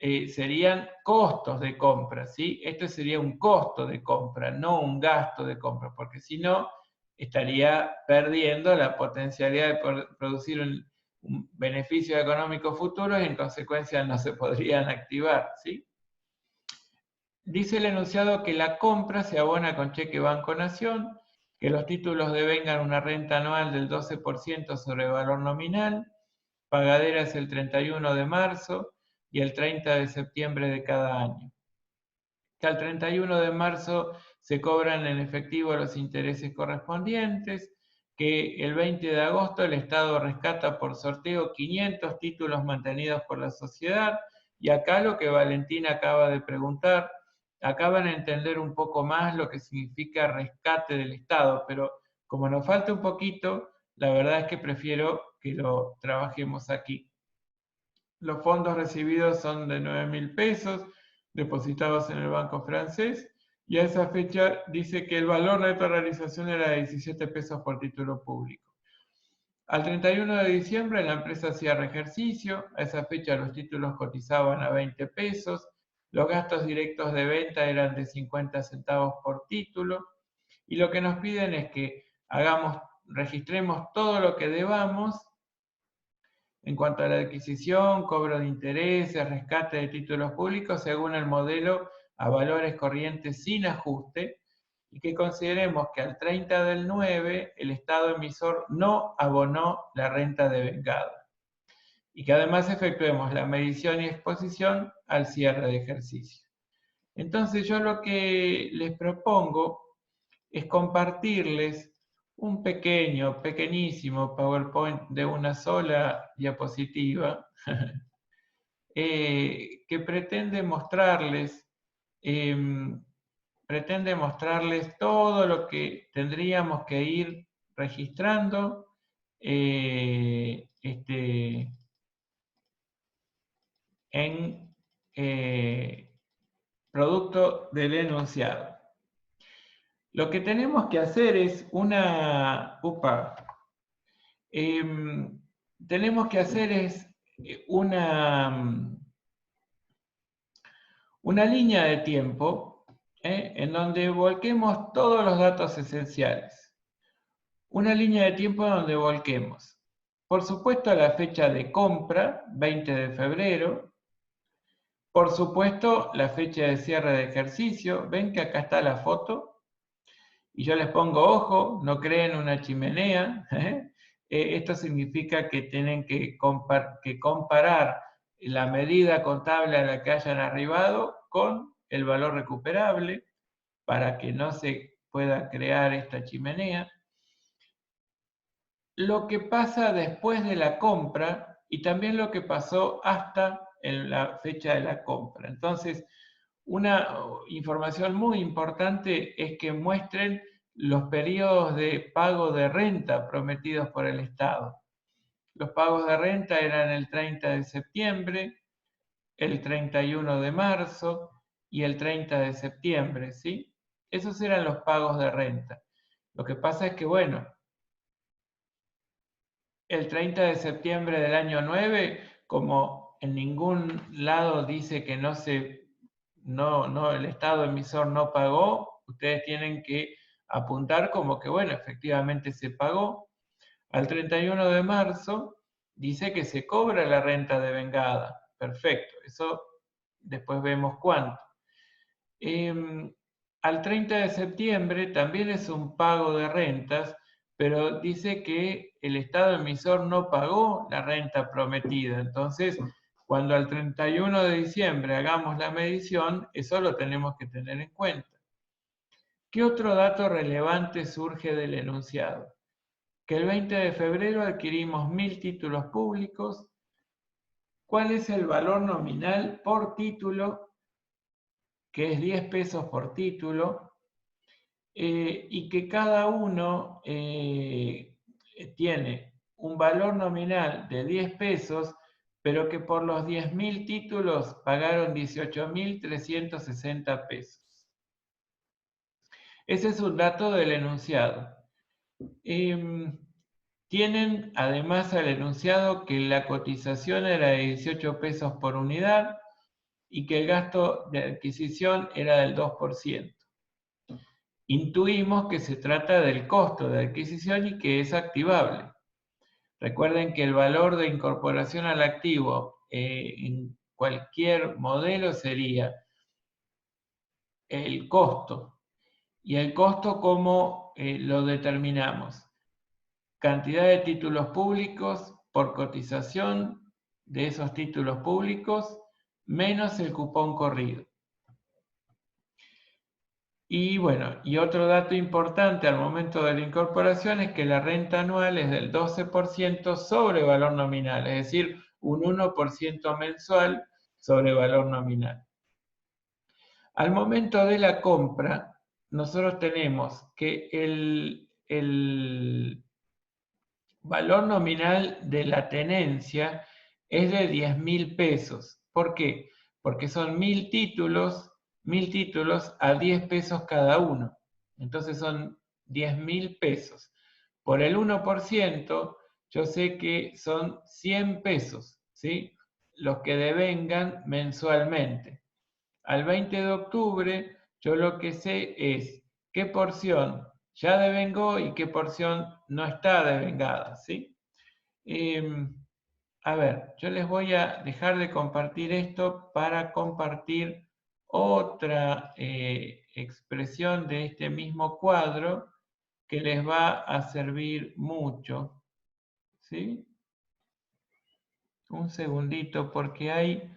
Serían costos de compra, ¿sí? Esto sería un costo de compra, no un gasto de compra, porque si no, estaría perdiendo la potencialidad de producir un beneficio económico futuro y en consecuencia no se podrían activar, ¿sí? Dice el enunciado que la compra se abona con cheque Banco Nación, que los títulos devengan una renta anual del 12% sobre el valor nominal, pagadera es el 31 de marzo y el 30 de septiembre de cada año. Que al 31 de marzo se cobran en efectivo los intereses correspondientes, que el 20 de agosto el Estado rescata por sorteo 500 títulos mantenidos por la sociedad, y acá lo que Valentina acaba de preguntar, acaban de entender un poco más lo que significa rescate del Estado, pero como nos falta un poquito, la verdad es que prefiero que lo trabajemos aquí. Los fondos recibidos son de 9.000 pesos, depositados en el banco francés, y a esa fecha dice que el valor neto de realización era de 17 pesos por título público. Al 31 de diciembre la empresa cierra ejercicio, a esa fecha los títulos cotizaban a 20 pesos, los gastos directos de venta eran de 50 centavos por título, y lo que nos piden es que registremos todo lo que debamos en cuanto a la adquisición, cobro de intereses, rescate de títulos públicos según el modelo a valores corrientes sin ajuste, y que consideremos que al 30 del 9 el Estado emisor no abonó la renta devengada, y que además efectuemos la medición y exposición al cierre de ejercicio. Entonces yo lo que les propongo es compartirles un pequeñísimo PowerPoint de una sola diapositiva que pretende mostrarles todo lo que tendríamos que ir registrando en producto del enunciado. Lo que tenemos que hacer es una línea de tiempo en donde volquemos todos los datos esenciales. Una línea de tiempo donde volquemos, por supuesto, la fecha de compra, 20 de febrero, por supuesto, la fecha de cierre de ejercicio. Ven que acá está la foto, y yo les pongo ojo, no creen una chimenea. Esto significa que tienen que comparar la medida contable a la que hayan arribado con el valor recuperable para que no se pueda crear esta chimenea. Lo que pasa después de la compra y también lo que pasó hasta en la fecha de la compra. Entonces, una información muy importante es que muestren los periodos de pago de renta prometidos por el Estado. Los pagos de renta eran el 30 de septiembre, el 31 de marzo y el 30 de septiembre, ¿sí? Esos eran los pagos de renta. Lo que pasa es que, bueno, el 30 de septiembre del año 9, como en ningún lado dice que el Estado emisor no pagó, ustedes tienen que apuntar como que, bueno, efectivamente se pagó. Al 31 de marzo dice que se cobra la renta devengada. Perfecto, eso después vemos cuánto. Al 30 de septiembre también es un pago de rentas, pero dice que el Estado emisor no pagó la renta prometida. Entonces, cuando al 31 de diciembre hagamos la medición, eso lo tenemos que tener en cuenta. ¿Qué otro dato relevante surge del enunciado? Que el 20 de febrero adquirimos 1000 títulos públicos. ¿Cuál es el valor nominal por título? Que es 10 pesos por título. Y que cada uno tiene un valor nominal de 10 pesos, pero que por los 10.000 títulos pagaron 18.360 pesos. Ese es un dato del enunciado. Tienen además al enunciado que la cotización era de 18 pesos por unidad y que el gasto de adquisición era del 2%. Intuimos que se trata del costo de adquisición y que es activable. Recuerden que el valor de incorporación al activo en cualquier modelo sería el costo. ¿Y el costo cómo lo determinamos? Cantidad de títulos públicos por cotización de esos títulos públicos menos el cupón corrido. Y bueno, y otro dato importante al momento de la incorporación es que la renta anual es del 12% sobre valor nominal, es decir, un 1% mensual sobre valor nominal. Al momento de la compra, nosotros tenemos que el valor nominal de la tenencia es de 10.000 pesos. ¿Por qué? Porque son 1.000 títulos a 10 pesos cada uno. Entonces son 10.000 pesos. Por el 1% yo sé que son 100 pesos, ¿sí? Los que devengan mensualmente. Al 20 de octubre, yo lo que sé es qué porción ya devengó y qué porción no está devengada, ¿sí? A ver, yo les voy a dejar de compartir esto para compartir otra expresión de este mismo cuadro que les va a servir mucho, ¿sí? Un segundito, porque hay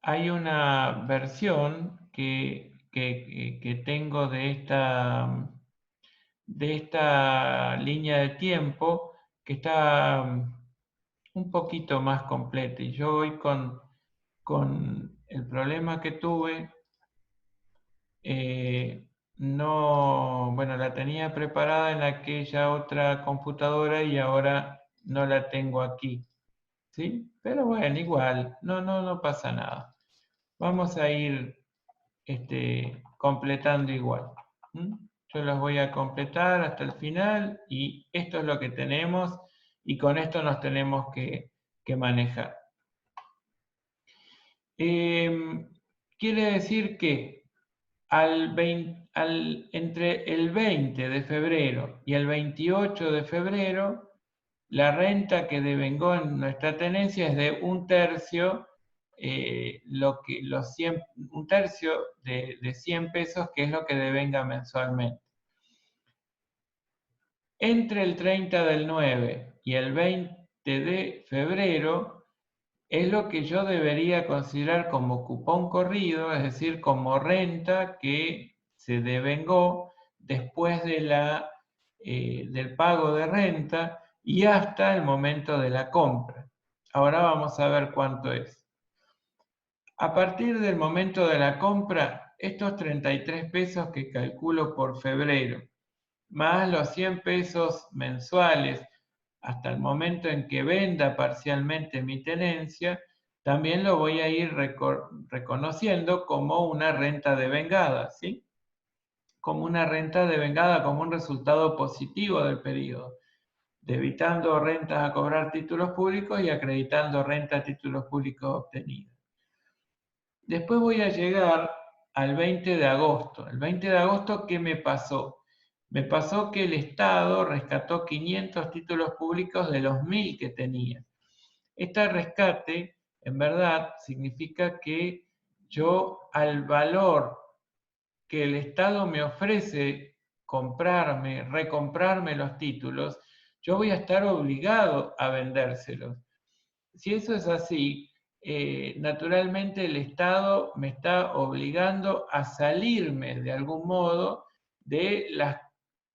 hay una versión que tengo de esta línea de tiempo que está un poquito más completa. Y yo hoy con el problema que tuve, no, bueno, la tenía preparada en aquella otra computadora y ahora no la tengo aquí, ¿sí? Pero bueno, igual, no pasa nada. Vamos a ir completando igual. Yo los voy a completar hasta el final y esto es lo que tenemos y con esto nos tenemos que manejar. Quiere decir que entre el 20 de febrero y el 28 de febrero, la renta que devengó en nuestra tenencia es de 1/3, un tercio de 100 pesos, que es lo que devenga mensualmente. Entre el 30 del 9 y el 20 de febrero, es lo que yo debería considerar como cupón corrido, es decir, como renta que se devengó después de del pago de renta y hasta el momento de la compra. Ahora vamos a ver cuánto es. A partir del momento de la compra, estos 33 pesos que calculo por febrero, más los 100 pesos mensuales hasta el momento en que venda parcialmente mi tenencia, también lo voy a ir reconociendo como una renta devengada, ¿sí? Como una renta devengada, como un resultado positivo del periodo, debitando rentas a cobrar títulos públicos y acreditando renta a títulos públicos obtenidos. Después voy a llegar al 20 de agosto. El 20 de agosto, ¿qué me pasó? Me pasó que el Estado rescató 500 títulos públicos de los 1000 que tenía. Este rescate, en verdad, significa que yo al valor que el Estado me ofrece recomprarme los títulos, yo voy a estar obligado a vendérselos. Si eso es así, naturalmente el Estado me está obligando a salirme de algún modo de las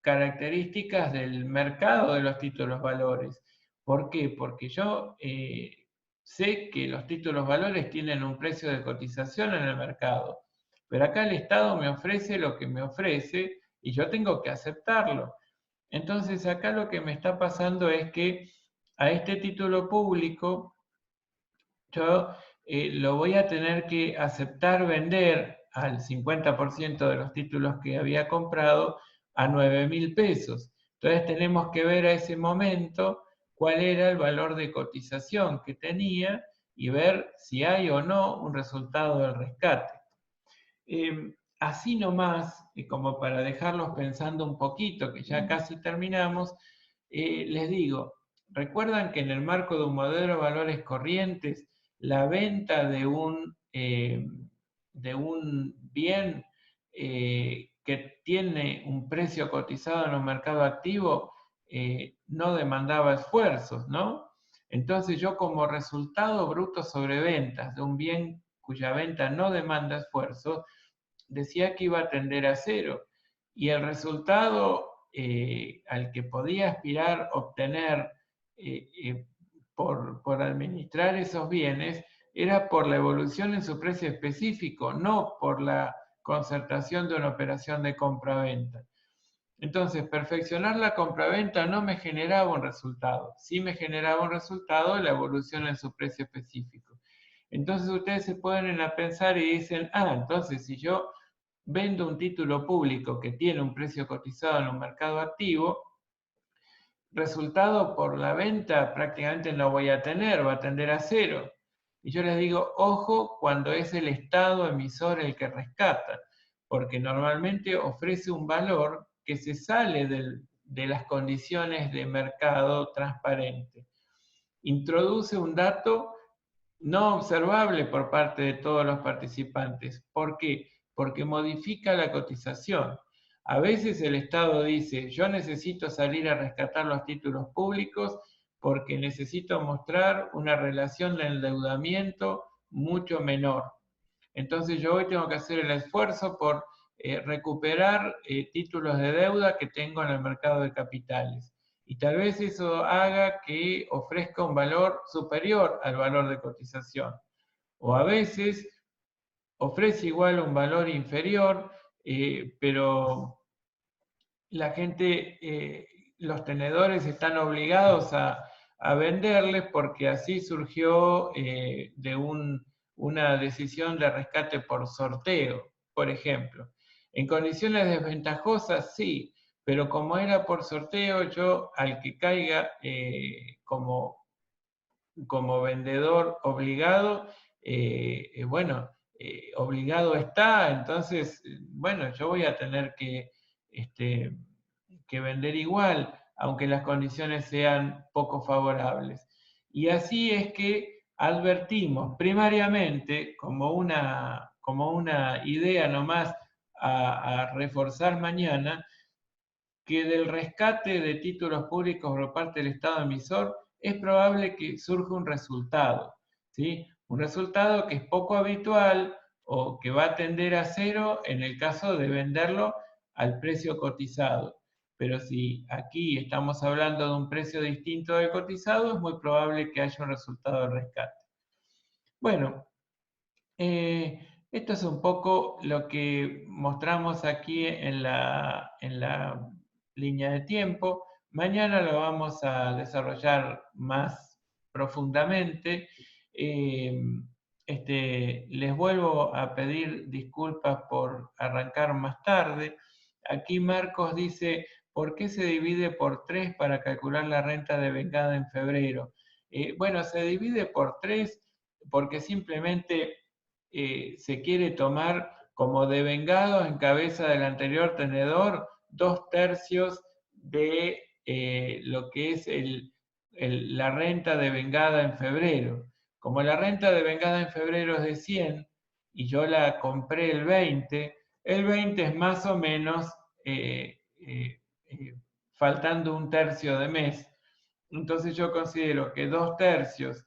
características del mercado de los títulos valores. ¿Por qué? Porque yo sé que los títulos valores tienen un precio de cotización en el mercado, pero acá el Estado me ofrece lo que me ofrece y yo tengo que aceptarlo. Entonces acá lo que me está pasando es que a este título público yo lo voy a tener que aceptar vender al 50% de los títulos que había comprado a 9.000 pesos. Entonces tenemos que ver a ese momento cuál era el valor de cotización que tenía y ver si hay o no un resultado del rescate. Así nomás, como para dejarlos pensando un poquito, que ya casi terminamos, les digo, recuerdan que en el marco de un modelo de valores corrientes, la venta de un bien que tiene un precio cotizado en un mercado activo no demandaba esfuerzos, ¿no? Entonces yo como resultado bruto sobre ventas de un bien cuya venta no demanda esfuerzo, decía que iba a tender a cero. Y el resultado al que podía aspirar obtener por administrar esos bienes era por la evolución en su precio específico, no por la concertación de una operación de compra-venta. Entonces, perfeccionar la compraventa no me generaba un resultado. Sí me generaba un resultado la evolución en su precio específico. Entonces ustedes se ponen a pensar y dicen, entonces si yo vendo un título público que tiene un precio cotizado en un mercado activo, resultado por la venta prácticamente no voy a tener, va a tender a cero. Y yo les digo, ojo cuando es el Estado emisor el que rescata, porque normalmente ofrece un valor que se sale de las condiciones de mercado transparente. Introduce un dato no observable por parte de todos los participantes. ¿Por qué? Porque modifica la cotización. A veces el Estado dice, yo necesito salir a rescatar los títulos públicos porque necesito mostrar una relación de endeudamiento mucho menor. Entonces yo hoy tengo que hacer el esfuerzo por recuperar títulos de deuda que tengo en el mercado de capitales. Y tal vez eso haga que ofrezca un valor superior al valor de cotización. O a veces ofrece igual un valor inferior, pero la gente, los tenedores están obligados a venderles porque así surgió de una decisión de rescate por sorteo, por ejemplo. En condiciones desventajosas, sí, pero como era por sorteo, yo al que caiga como vendedor obligado, obligado está, entonces, bueno, yo voy a tener que vender igual, aunque las condiciones sean poco favorables. Y así es que advertimos primariamente, como una idea nomás a reforzar mañana, que del rescate de títulos públicos por parte del Estado emisor es probable que surja un resultado, ¿sí? Un resultado que es poco habitual o que va a tender a cero en el caso de venderlo al precio cotizado. Pero si aquí estamos hablando de un precio distinto del cotizado, es muy probable que haya un resultado de rescate. Bueno, esto es un poco lo que mostramos aquí en la línea de tiempo. Mañana lo vamos a desarrollar más profundamente. Les vuelvo a pedir disculpas por arrancar más tarde. Aquí Marcos dice, ¿por qué se divide por 3 para calcular la renta de vengada en febrero? Bueno, se divide por 3 porque simplemente se quiere tomar como devengado en cabeza del anterior tenedor 2/3 de lo que es la renta devengada en febrero. Como la renta devengada en febrero es de 100 y yo la compré el 20 es más o menos faltando 1/3 de mes. Entonces yo considero que 2/3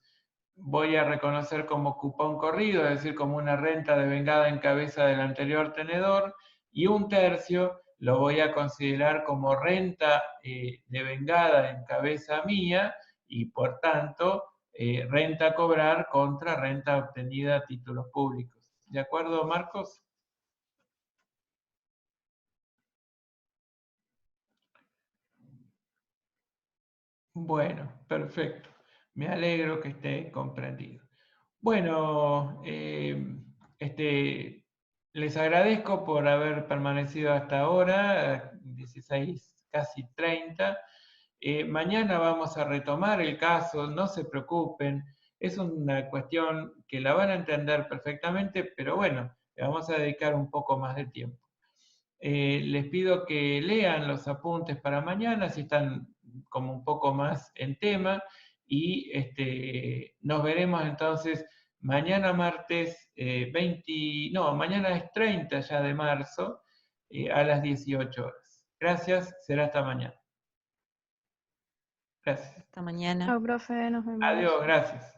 voy a reconocer como cupón corrido, es decir, como una renta devengada en cabeza del anterior tenedor, y 1/3 lo voy a considerar como renta devengada en cabeza mía, y por tanto, renta a cobrar contra renta obtenida a títulos públicos. ¿De acuerdo, Marcos? Bueno, perfecto. Me alegro que esté comprendido. Bueno, les agradezco por haber permanecido hasta ahora, 16, casi 30. Mañana vamos a retomar el caso, no se preocupen. Es una cuestión que la van a entender perfectamente, pero bueno, le vamos a dedicar un poco más de tiempo. Les pido que lean los apuntes para mañana, si están como un poco más en tema, y nos veremos entonces mañana martes mañana es 30 ya de marzo, a las 18 horas. Gracias, será hasta mañana. Gracias. Hasta mañana. Chao, profe, nos vemos. Adiós, gracias.